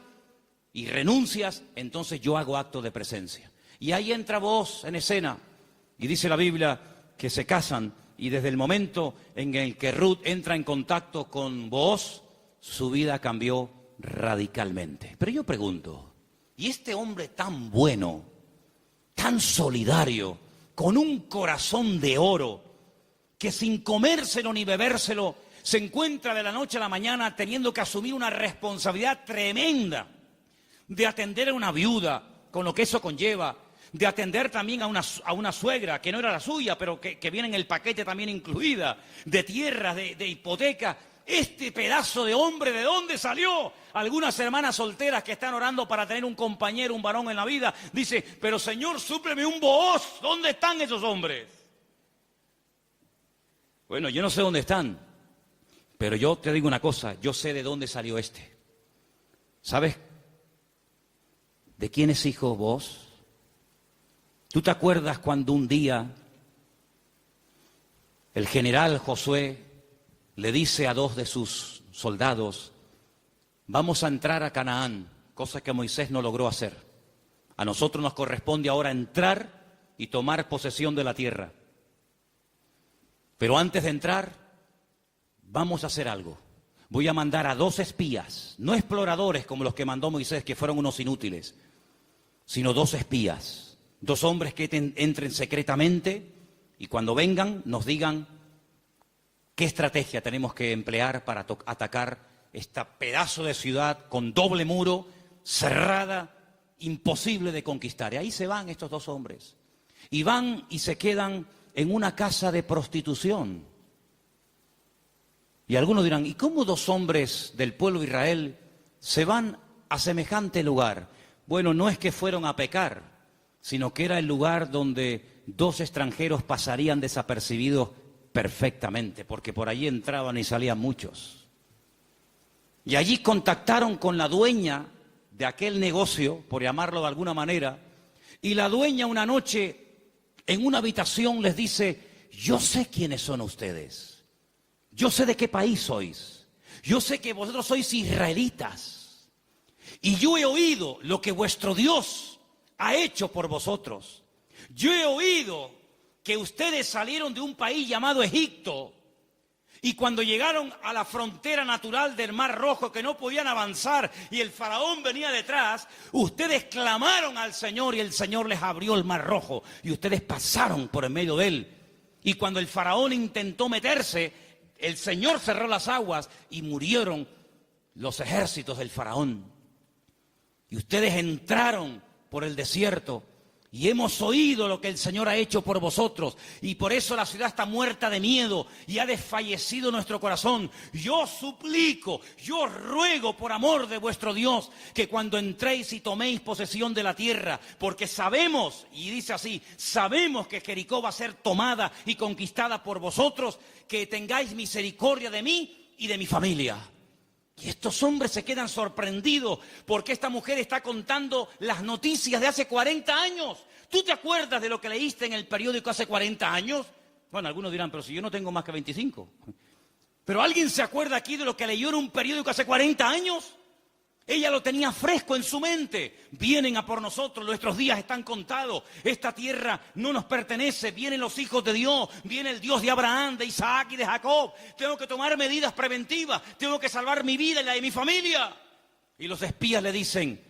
y renuncias, entonces yo hago acto de presencia. Y ahí entra Booz en escena, y dice la Biblia que se casan, y desde el momento en el que Ruth entra en contacto con Booz, su vida cambió radicalmente. Pero yo pregunto, ¿y este hombre tan bueno, tan solidario, con un corazón de oro, que sin comérselo ni bebérselo, se encuentra de la noche a la mañana teniendo que asumir una responsabilidad tremenda de atender a una viuda, con lo que eso conlleva, de atender también a una suegra que no era la suya, pero que viene en el paquete también incluida, de tierras, de hipoteca? Este pedazo de hombre, ¿de dónde salió? Algunas hermanas solteras que están orando para tener un compañero, un varón en la vida, dice, pero Señor, súpleme un Booz. ¿Dónde están esos hombres? Bueno, yo no sé dónde están, pero yo te digo una cosa, yo sé de dónde salió este. ¿Sabes de quién es hijo Booz? ¿Tú te acuerdas cuando un día el general Josué le dice a dos de sus soldados, vamos a entrar a Canaán, cosa que Moisés no logró hacer? A nosotros nos corresponde ahora entrar y tomar posesión de la tierra. Pero antes de entrar, vamos a hacer algo. Voy a mandar a 2 espías, no exploradores como los que mandó Moisés, que fueron unos inútiles, sino 2 espías. 2 hombres que entren secretamente y cuando vengan nos digan qué estrategia tenemos que emplear para atacar este pedazo de ciudad con doble muro, cerrada, imposible de conquistar. Y ahí se van estos 2 hombres. Y van y se quedan en una casa de prostitución. Y algunos dirán, ¿y cómo 2 hombres del pueblo de Israel se van a semejante lugar? Bueno, no es que fueron a pecar, sino que era el lugar donde 2 extranjeros pasarían desapercibidos perfectamente, porque por allí entraban y salían muchos. Y allí contactaron con la dueña de aquel negocio, por llamarlo de alguna manera, y la dueña una noche en una habitación les dice, yo sé quiénes son ustedes, yo sé de qué país sois, yo sé que vosotros sois israelitas, y yo he oído lo que vuestro Dios ha hecho por vosotros. Yo he oído que ustedes salieron de un país llamado Egipto y cuando llegaron a la frontera natural del Mar Rojo que no podían avanzar y el faraón venía detrás, ustedes clamaron al Señor y el Señor les abrió el Mar Rojo y ustedes pasaron por en medio de él. Y cuando el faraón intentó meterse, el Señor cerró las aguas y murieron los ejércitos del faraón. Y ustedes entraron por el desierto y hemos oído lo que el Señor ha hecho por vosotros. Y por eso la ciudad está muerta de miedo y ha desfallecido nuestro corazón. Yo suplico, yo ruego por amor de vuestro Dios, que cuando entréis y toméis posesión de la tierra, porque sabemos, y dice así, sabemos que Jericó va a ser tomada y conquistada por vosotros, que tengáis misericordia de mí y de mi familia. Y estos hombres se quedan sorprendidos porque esta mujer está contando las noticias de hace 40 años. ¿Tú te acuerdas de lo que leíste en el periódico hace 40 años? Bueno, algunos dirán, pero si yo no tengo más que 25. ¿Pero alguien se acuerda aquí de lo que leyó en un periódico hace 40 años? Ella lo tenía fresco en su mente. Vienen a por nosotros, nuestros días están contados. Esta tierra no nos pertenece. Vienen los hijos de Dios. Viene el Dios de Abraham, de Isaac y de Jacob. Tengo que tomar medidas preventivas. Tengo que salvar mi vida y la de mi familia. Y los espías le dicen,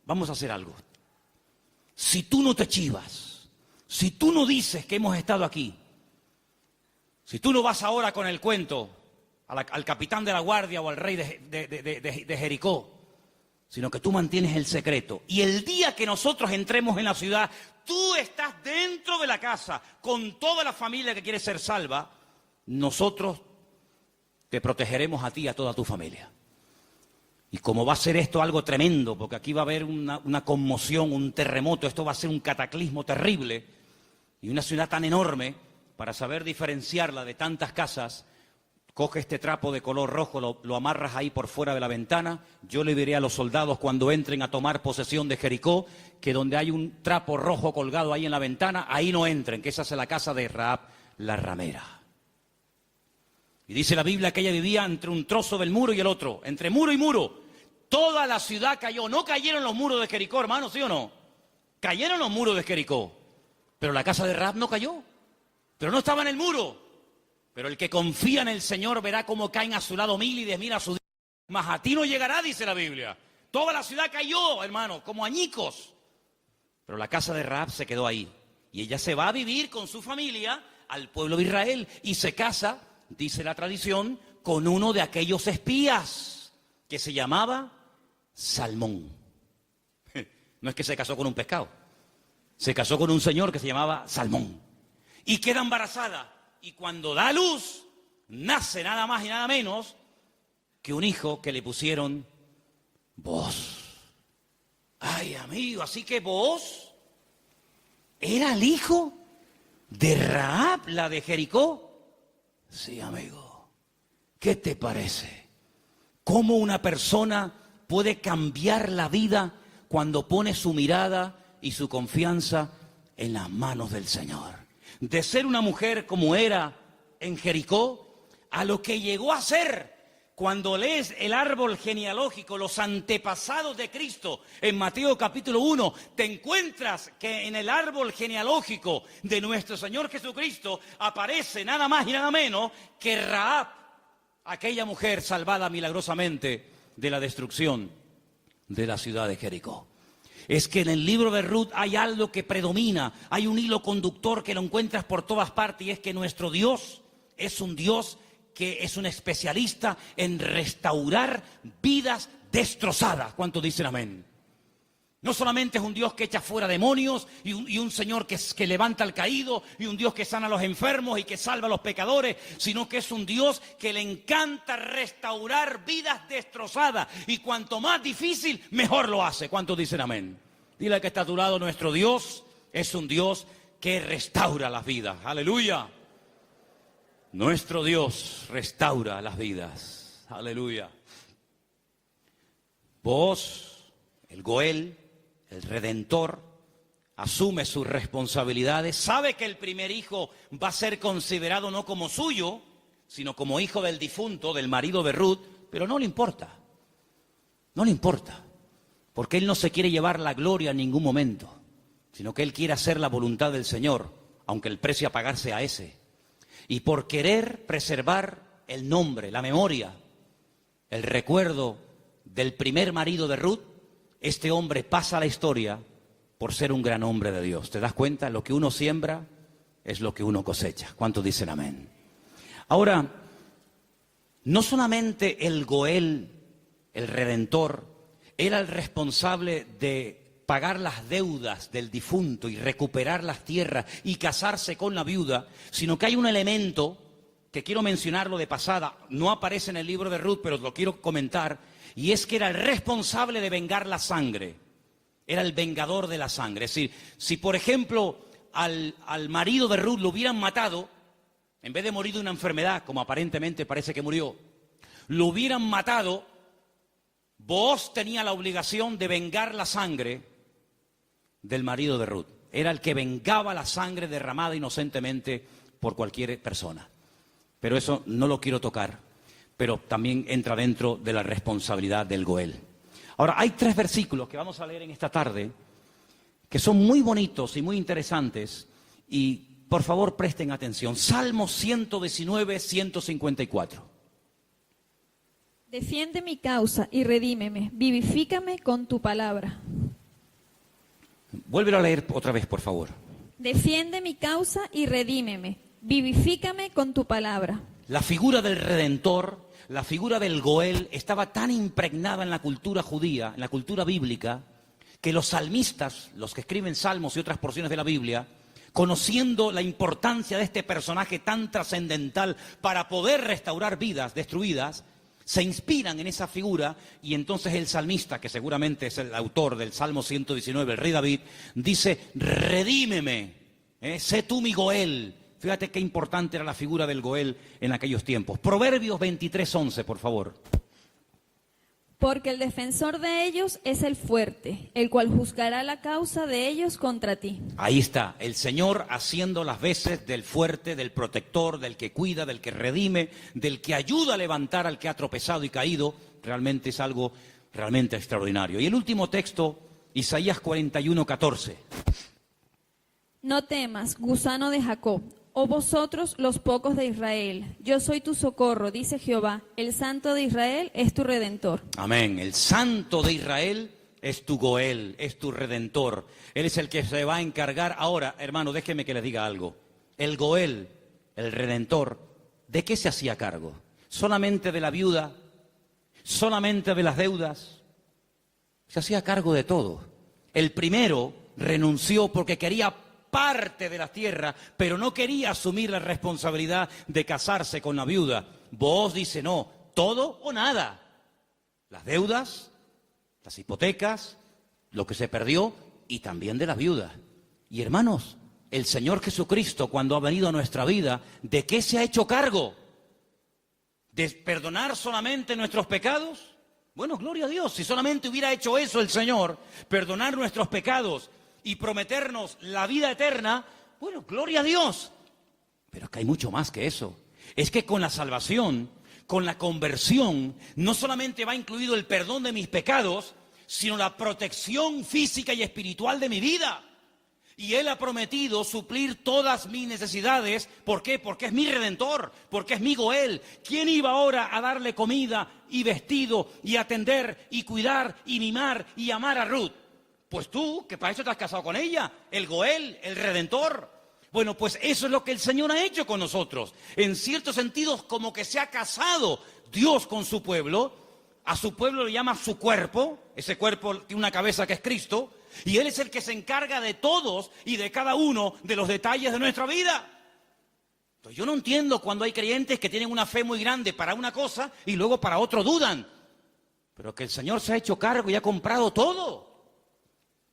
vamos a hacer algo. Si tú no te chivas, si tú no dices que hemos estado aquí, si tú no vas ahora con el cuento al capitán de la guardia o al rey de Jericó, sino que tú mantienes el secreto. Y el día que nosotros entremos en la ciudad, tú estás dentro de la casa con toda la familia que quiere ser salva, nosotros te protegeremos a ti y a toda tu familia. Y como va a ser esto algo tremendo, porque aquí va a haber una conmoción, un terremoto, esto va a ser un cataclismo terrible, y una ciudad tan enorme, para saber diferenciarla de tantas casas, coge este trapo de color rojo, lo amarras ahí por fuera de la ventana. Yo le diré a los soldados cuando entren a tomar posesión de Jericó, que donde hay un trapo rojo colgado ahí en la ventana, ahí no entren, que esa es la casa de Rahab, la ramera. Y dice la Biblia que ella vivía entre un trozo del muro y el otro, entre muro y muro. Toda la ciudad cayó. No cayeron los muros de Jericó, hermanos, ¿sí o no? Cayeron los muros de Jericó, pero la casa de Rahab no cayó. Pero no estaba en el muro. Pero el que confía en el Señor verá cómo caen a su lado 1000 y 10.000 a su día. Mas a ti no llegará, dice la Biblia. Toda la ciudad cayó, hermano, como añicos. Pero la casa de Rahab se quedó ahí. Y ella se va a vivir con su familia al pueblo de Israel. Y se casa, dice la tradición, con uno de aquellos espías que se llamaba Salmón. No es que se casó con un pescado. Se casó con un señor que se llamaba Salmón. Y queda embarazada. Y cuando da luz, nace nada más y nada menos que un hijo que le pusieron Booz. Ay, amigo, así que Booz era el hijo de Rahab, la de Jericó. Sí, amigo. ¿Qué te parece? ¿Cómo una persona puede cambiar la vida cuando pone su mirada y su confianza en las manos del Señor? De ser una mujer como era en Jericó, a lo que llegó a ser cuando lees el árbol genealógico, los antepasados de Cristo, en Mateo capítulo 1, te encuentras que en el árbol genealógico de nuestro Señor Jesucristo aparece nada más y nada menos que Rahab, aquella mujer salvada milagrosamente de la destrucción de la ciudad de Jericó. Es que en el libro de Ruth hay algo que predomina, hay un hilo conductor que lo encuentras por todas partes, y es que nuestro Dios es un Dios que es un especialista en restaurar vidas destrozadas. ¿Cuántos dicen amén? No solamente es un Dios que echa fuera demonios y un Señor que levanta al caído y un Dios que sana a los enfermos y que salva a los pecadores, sino que es un Dios que le encanta restaurar vidas destrozadas, y cuanto más difícil, mejor lo hace. ¿Cuántos dicen amén? Dile al que está a tu lado, nuestro Dios es un Dios que restaura las vidas. ¡Aleluya! Nuestro Dios restaura las vidas. ¡Aleluya! Vos, el Goel, el Redentor, asume sus responsabilidades, sabe que el primer hijo va a ser considerado no como suyo, sino como hijo del difunto, del marido de Ruth, pero no le importa. No le importa, porque él no se quiere llevar la gloria en ningún momento, sino que él quiere hacer la voluntad del Señor, aunque el precio a pagar sea ese. Y por querer preservar el nombre, la memoria, el recuerdo del primer marido de Ruth, este hombre pasa a la historia por ser un gran hombre de Dios. ¿Te das cuenta? Lo que uno siembra es lo que uno cosecha. ¿Cuántos dicen amén? Ahora, no solamente el Goel, el Redentor, era el responsable de pagar las deudas del difunto y recuperar las tierras y casarse con la viuda, sino que hay un elemento que quiero mencionarlo de pasada, no aparece en el libro de Ruth, pero lo quiero comentar, y es que era el responsable de vengar la sangre, era el vengador de la sangre. Es decir, si por ejemplo al marido de Ruth lo hubieran matado, en vez de morir de una enfermedad, como aparentemente parece que murió, lo hubieran matado, Booz tenía la obligación de vengar la sangre del marido de Ruth. Era el que vengaba la sangre derramada inocentemente por cualquier persona. Pero eso no lo quiero tocar, pero también entra dentro de la responsabilidad del Goel. Ahora, hay 3 versículos que vamos a leer en esta tarde que son muy bonitos y muy interesantes, y por favor presten atención. Salmo 119, 154. Defiende mi causa y redímeme, vivifícame con tu palabra. Vuélvelo a leer otra vez, por favor. Defiende mi causa y redímeme, vivifícame con tu palabra. La figura del Redentor, la figura del Goel, estaba tan impregnada en la cultura judía, en la cultura bíblica, que los salmistas, los que escriben salmos y otras porciones de la Biblia, conociendo la importancia de este personaje tan trascendental para poder restaurar vidas destruidas, se inspiran en esa figura, y entonces el salmista, que seguramente es el autor del Salmo 119, el rey David, dice: redímeme, sé tú mi Goel. Fíjate qué importante era la figura del Goel en aquellos tiempos. Proverbios 23:11, por favor. Porque el defensor de ellos es el fuerte, el cual juzgará la causa de ellos contra ti. Ahí está, el Señor haciendo las veces del fuerte, del protector, del que cuida, del que redime, del que ayuda a levantar al que ha tropezado y caído. Realmente es algo realmente extraordinario. Y el último texto, Isaías 41:14. No temas, gusano de Jacob, oh vosotros los pocos de Israel. Yo soy tu socorro, dice Jehová. El Santo de Israel es tu Redentor. Amén. El Santo de Israel es tu Goel, es tu Redentor. Él es el que se va a encargar. Ahora, hermano, déjeme que les diga algo. El Goel, el Redentor, ¿de qué se hacía cargo? ¿Solamente de la viuda? ¿Solamente de las deudas? Se hacía cargo de todo. El primero renunció porque quería parte de la tierra, pero no quería asumir la responsabilidad de casarse con la viuda. Booz dice: no, todo o nada. Las deudas, las hipotecas, lo que se perdió, y también de la viuda. Y hermanos, el Señor Jesucristo, cuando ha venido a nuestra vida, ¿de qué se ha hecho cargo? ¿De perdonar solamente nuestros pecados? Bueno, gloria a Dios, si solamente hubiera hecho eso el Señor, perdonar nuestros pecados y prometernos la vida eterna, bueno, gloria a Dios. Pero es que hay mucho más que eso. Es que con la salvación, con la conversión, no solamente va incluido el perdón de mis pecados, sino la protección física y espiritual de mi vida. Y Él ha prometido suplir todas mis necesidades. ¿Por qué? Porque es mi Redentor, porque es mi Goel. ¿Quién iba ahora a darle comida y vestido y atender y cuidar y mimar y amar a Ruth? Pues tú, que para eso te has casado con ella, el Goel, el Redentor. Bueno, pues eso es lo que el Señor ha hecho con nosotros. En ciertos sentidos, como que se ha casado Dios con su pueblo. A su pueblo le llama su cuerpo. Ese cuerpo tiene una cabeza que es Cristo. Y Él es el que se encarga de todos y de cada uno de los detalles de nuestra vida. Entonces, yo no entiendo cuando hay creyentes que tienen una fe muy grande para una cosa y luego para otro dudan. Pero que el Señor se ha hecho cargo y ha comprado todo.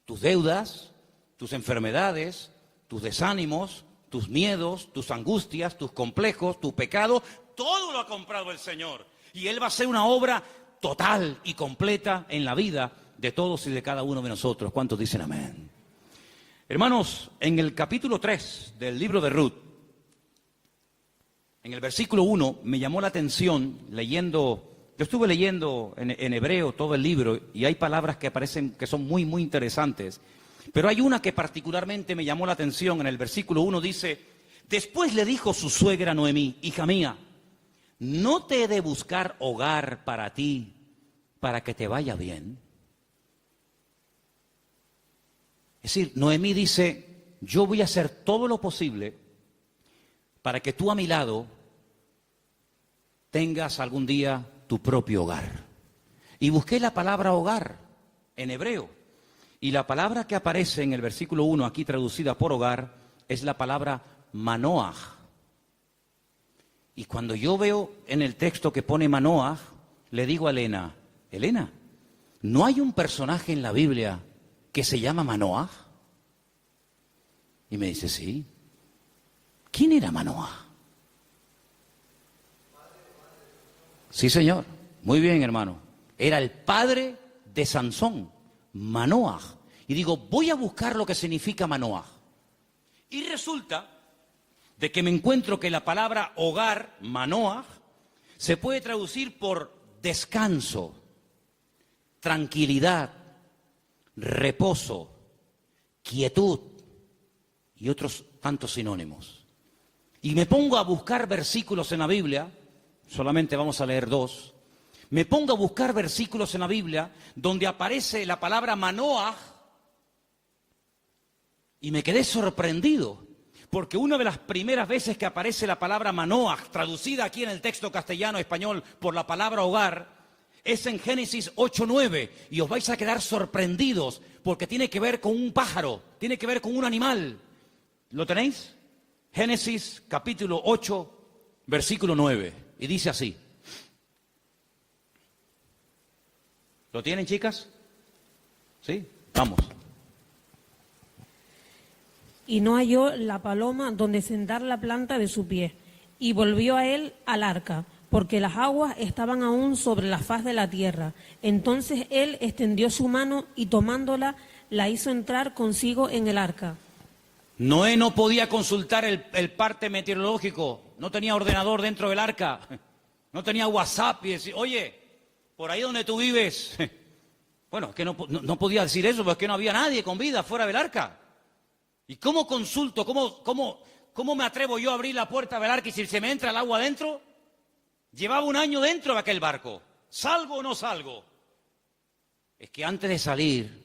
Tus deudas, tus enfermedades, tus desánimos, tus miedos, tus angustias, tus complejos, tu pecado, todo lo ha comprado el Señor. Y Él va a hacer una obra total y completa en la vida de todos y de cada uno de nosotros. ¿Cuántos dicen amén? Hermanos, en el capítulo 3 del libro de Ruth, en el versículo 1, me llamó la atención leyendo. Yo estuve leyendo en hebreo todo el libro y hay palabras que parecen que son muy, muy interesantes. Pero hay una que particularmente me llamó la atención. En el versículo 1 dice, después le dijo su suegra Noemí, hija mía, ¿no te he de buscar hogar para ti, para que te vaya bien? Es decir, Noemí dice, yo voy a hacer todo lo posible para que tú a mi lado tengas algún día tu propio hogar. Y busqué la palabra hogar en hebreo. Y la palabra que aparece en el versículo 1, aquí traducida por hogar, es la palabra manoaj. Y cuando yo veo en el texto que pone manoaj, le digo a Elena, Elena, ¿no hay un personaje en la Biblia que se llama Manoaj? Y me dice, sí. ¿Quién era Manoaj? Sí, señor. Muy bien, hermano. Era el padre de Sansón, Manoaj. Y digo, voy a buscar lo que significa Manoaj. Y resulta de que me encuentro que la palabra hogar, Manoaj, se puede traducir por descanso, tranquilidad, reposo, quietud y otros tantos sinónimos. Y me pongo a buscar versículos en la Biblia, solamente vamos a leer 2. Me pongo a buscar versículos en la Biblia donde aparece la palabra Manoaj y me quedé sorprendido, porque una de las primeras veces que aparece la palabra Manoaj, traducida aquí en el texto castellano-español por la palabra hogar, es en Génesis 8:9, y os vais a quedar sorprendidos, porque tiene que ver con un pájaro, tiene que ver con un animal. ¿Lo tenéis? Génesis capítulo 8, versículo 9, y dice así. ¿Lo tienen, chicas? ¿Sí? Vamos. Y no halló la paloma donde sentar la planta de su pie, y volvió a él al arca, porque las aguas estaban aún sobre la faz de la tierra. Entonces él extendió su mano y tomándola, la hizo entrar consigo en el arca. Noé no podía consultar el parte meteorológico, no tenía ordenador dentro del arca, no tenía WhatsApp y decir, oye, por ahí donde tú vives, bueno, es que no podía decir eso, porque es que no había nadie con vida fuera del arca. ¿Y cómo consulto, cómo me atrevo yo a abrir la puerta del arca y si se me entra el agua adentro? Llevaba un año dentro de aquel barco, ¿salgo o no salgo? Es que antes de salir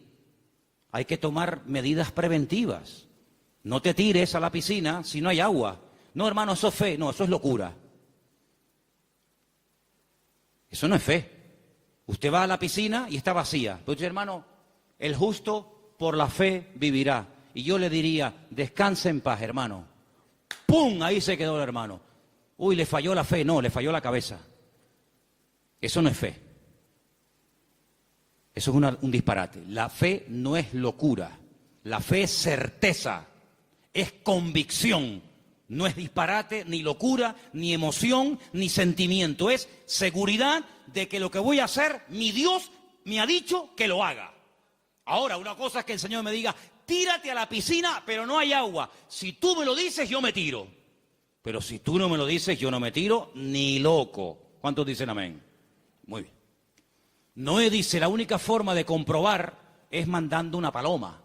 hay que tomar medidas preventivas. No te tires a la piscina si no hay agua. No, hermano, eso es fe. No, eso es locura. Eso no es fe. Usted va a la piscina y está vacía. Pero usted, hermano, el justo por la fe vivirá. Y yo le diría, descanse en paz, hermano. ¡Pum! Ahí se quedó el hermano. Uy, le falló la fe. No, le falló la cabeza. Eso no es fe. Eso es un disparate. La fe no es locura. La fe es certeza. Es convicción, no es disparate, ni locura, ni emoción, ni sentimiento. Es seguridad de que lo que voy a hacer, mi Dios me ha dicho que lo haga. Ahora, una cosa es que el Señor me diga, tírate a la piscina, pero no hay agua. Si tú me lo dices, yo me tiro. Pero si tú no me lo dices, yo no me tiro ni loco. ¿Cuántos dicen amén? Muy bien. Noé dice, la única forma de comprobar es mandando una paloma.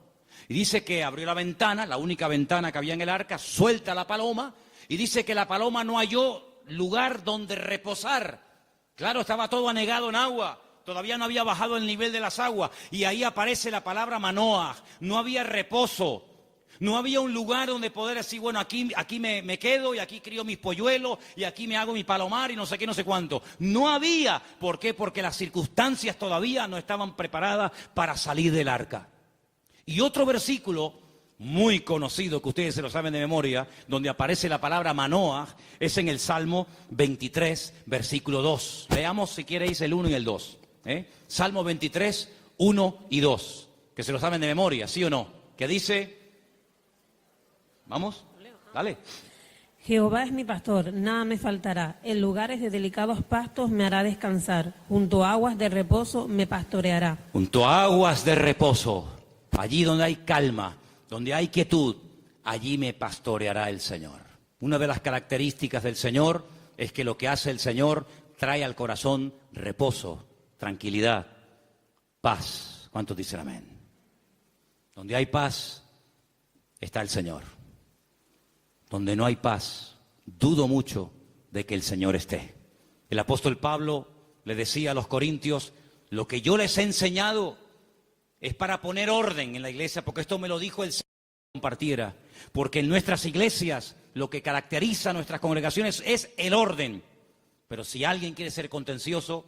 Y dice que abrió la ventana, la única ventana que había en el arca, suelta la paloma, y dice que la paloma no halló lugar donde reposar. Claro, estaba todo anegado en agua, todavía no había bajado el nivel de las aguas, y ahí aparece la palabra Manoaj. No había reposo, no había un lugar donde poder decir, bueno, aquí me quedo, y aquí crío mis polluelos, y aquí me hago mi palomar, y no sé qué, no sé cuánto. No había. ¿Por qué? Porque las circunstancias todavía no estaban preparadas para salir del arca. Y otro versículo muy conocido, que ustedes se lo saben de memoria, donde aparece la palabra Manoaj, es en el Salmo 23, versículo 2. Leamos si queréis el 1 y el 2. Salmo 23, 1 y 2. Que se lo saben de memoria, ¿sí o no? Que dice, vamos, dale. Jehová es mi pastor, nada me faltará. En lugares de delicados pastos me hará descansar. Junto a aguas de reposo me pastoreará. Junto a aguas de reposo. Allí donde hay calma, donde hay quietud, allí me pastoreará el Señor. Una de las características del Señor es que lo que hace el Señor trae al corazón reposo, tranquilidad, paz. ¿Cuántos dicen amén? Donde hay paz está el Señor. Donde no hay paz, dudo mucho de que el Señor esté. El apóstol Pablo le decía a los corintios, lo que yo les he enseñado es para poner orden en la iglesia, porque esto me lo dijo el Señor que compartiera. Porque en nuestras iglesias lo que caracteriza a nuestras congregaciones es el orden. Pero si alguien quiere ser contencioso,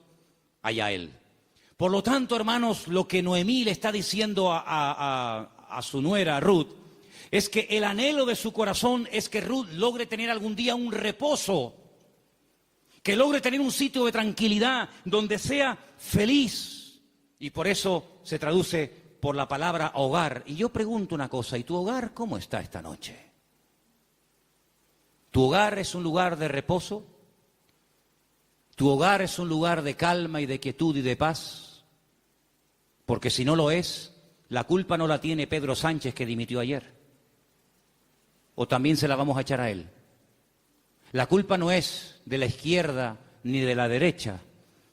allá él. Por lo tanto, hermanos, lo que Noemí le está diciendo a su nuera, Ruth, es que el anhelo de su corazón es que Ruth logre tener algún día un reposo, que logre tener un sitio de tranquilidad donde sea feliz. Y por eso se traduce por la palabra hogar. Y yo pregunto una cosa, ¿y tu hogar cómo está esta noche? ¿Tu hogar es un lugar de reposo? ¿Tu hogar es un lugar de calma y de quietud y de paz? Porque si no lo es, la culpa no la tiene Pedro Sánchez, que dimitió ayer. ¿O también se la vamos a echar a él? La culpa no es de la izquierda ni de la derecha.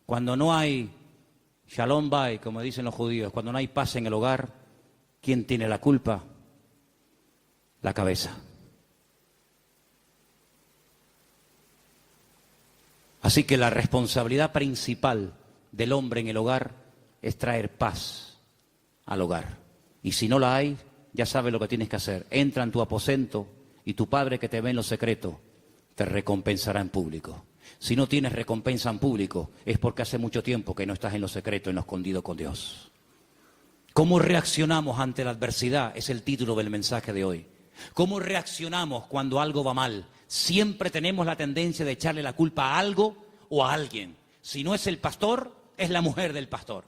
Cuando no hay shalom bay, como dicen los judíos, cuando no hay paz en el hogar, ¿quién tiene la culpa? La cabeza. Así que la responsabilidad principal del hombre en el hogar es traer paz al hogar. Y si no la hay, ya sabes lo que tienes que hacer. Entra en tu aposento y tu Padre que te ve en lo secreto te recompensará en público. Si no tienes recompensa en público, es porque hace mucho tiempo que no estás en lo secreto, en lo escondido con Dios. ¿Cómo reaccionamos ante la adversidad? Es el título del mensaje de hoy. ¿Cómo reaccionamos cuando algo va mal? Siempre tenemos la tendencia de echarle la culpa a algo o a alguien. Si no es el pastor, es la mujer del pastor.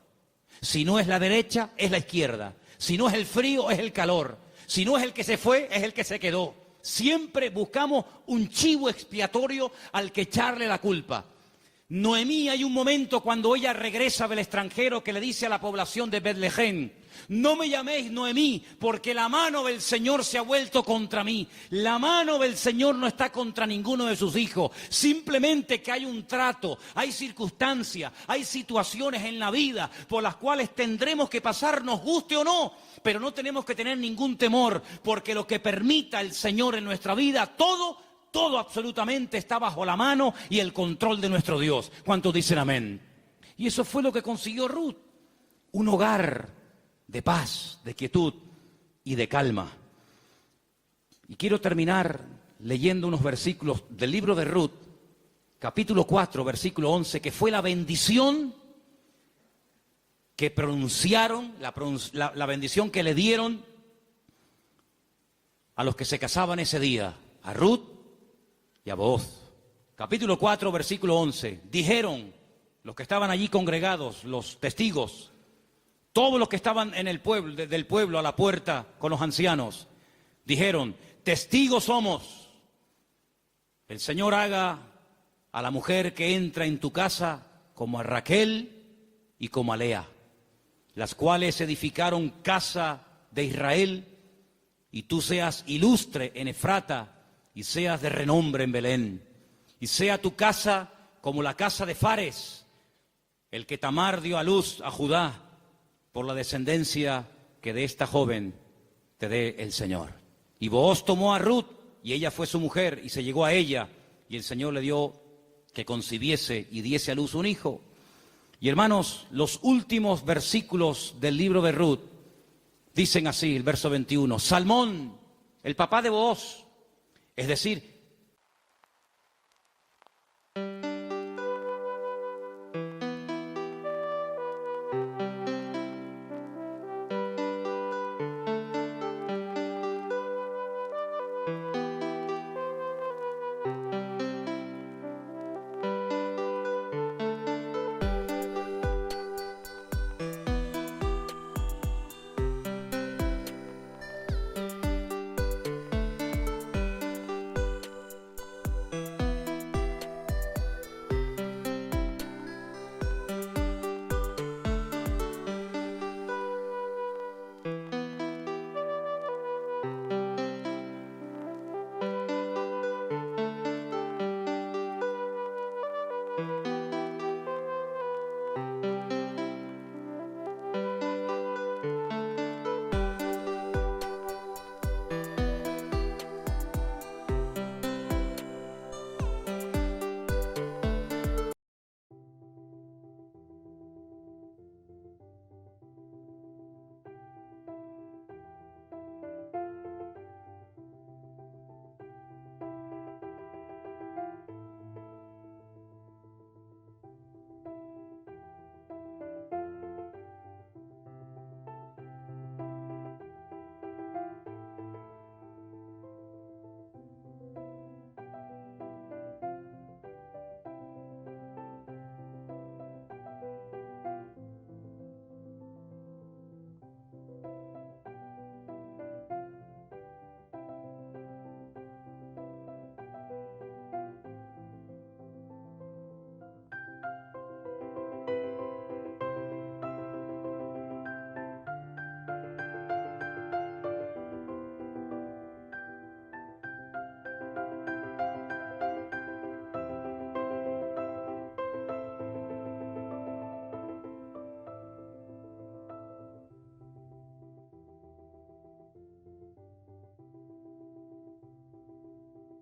Si no es la derecha, es la izquierda. Si no es el frío, es el calor. Si no es el que se fue, es el que se quedó. Siempre buscamos un chivo expiatorio al que echarle la culpa. Noemí, hay un momento cuando ella regresa del extranjero que le dice a la población de Betlehem, no me llaméis Noemí, porque la mano del Señor se ha vuelto contra mí. La mano del Señor no está contra ninguno de sus hijos. Simplemente que hay un trato, hay circunstancias, hay situaciones en la vida por las cuales tendremos que pasar, nos guste o no. Pero no tenemos que tener ningún temor, porque lo que permita el Señor en nuestra vida, todo absolutamente está bajo la mano y el control de nuestro Dios. ¿Cuántos dicen amén? Y eso fue lo que consiguió Ruth. Un hogar de paz, de quietud y de calma. Y quiero terminar leyendo unos versículos del libro de Ruth, capítulo 4, versículo 11, que fue la bendición que pronunciaron, la bendición que le dieron a los que se casaban ese día, a Ruth y a Booz. Capítulo 4, versículo 11. Dijeron los que estaban allí congregados, los testigos, todos los que estaban en el pueblo, desde el pueblo a la puerta con los ancianos, dijeron, testigos somos. El Señor haga a la mujer que entra en tu casa como a Raquel y como a Lea, las cuales edificaron casa de Israel, y tú seas ilustre en Efrata y seas de renombre en Belén, y sea tu casa como la casa de Fares, el que Tamar dio a luz a Judá, por la descendencia que de esta joven te dé el Señor. Y Booz tomó a Ruth, y ella fue su mujer, y se llegó a ella, y el Señor le dio que concibiese y diese a luz un hijo. Y hermanos, los últimos versículos del libro de Ruth dicen así, el verso 21, Salmón, el papá de Booz, es decir,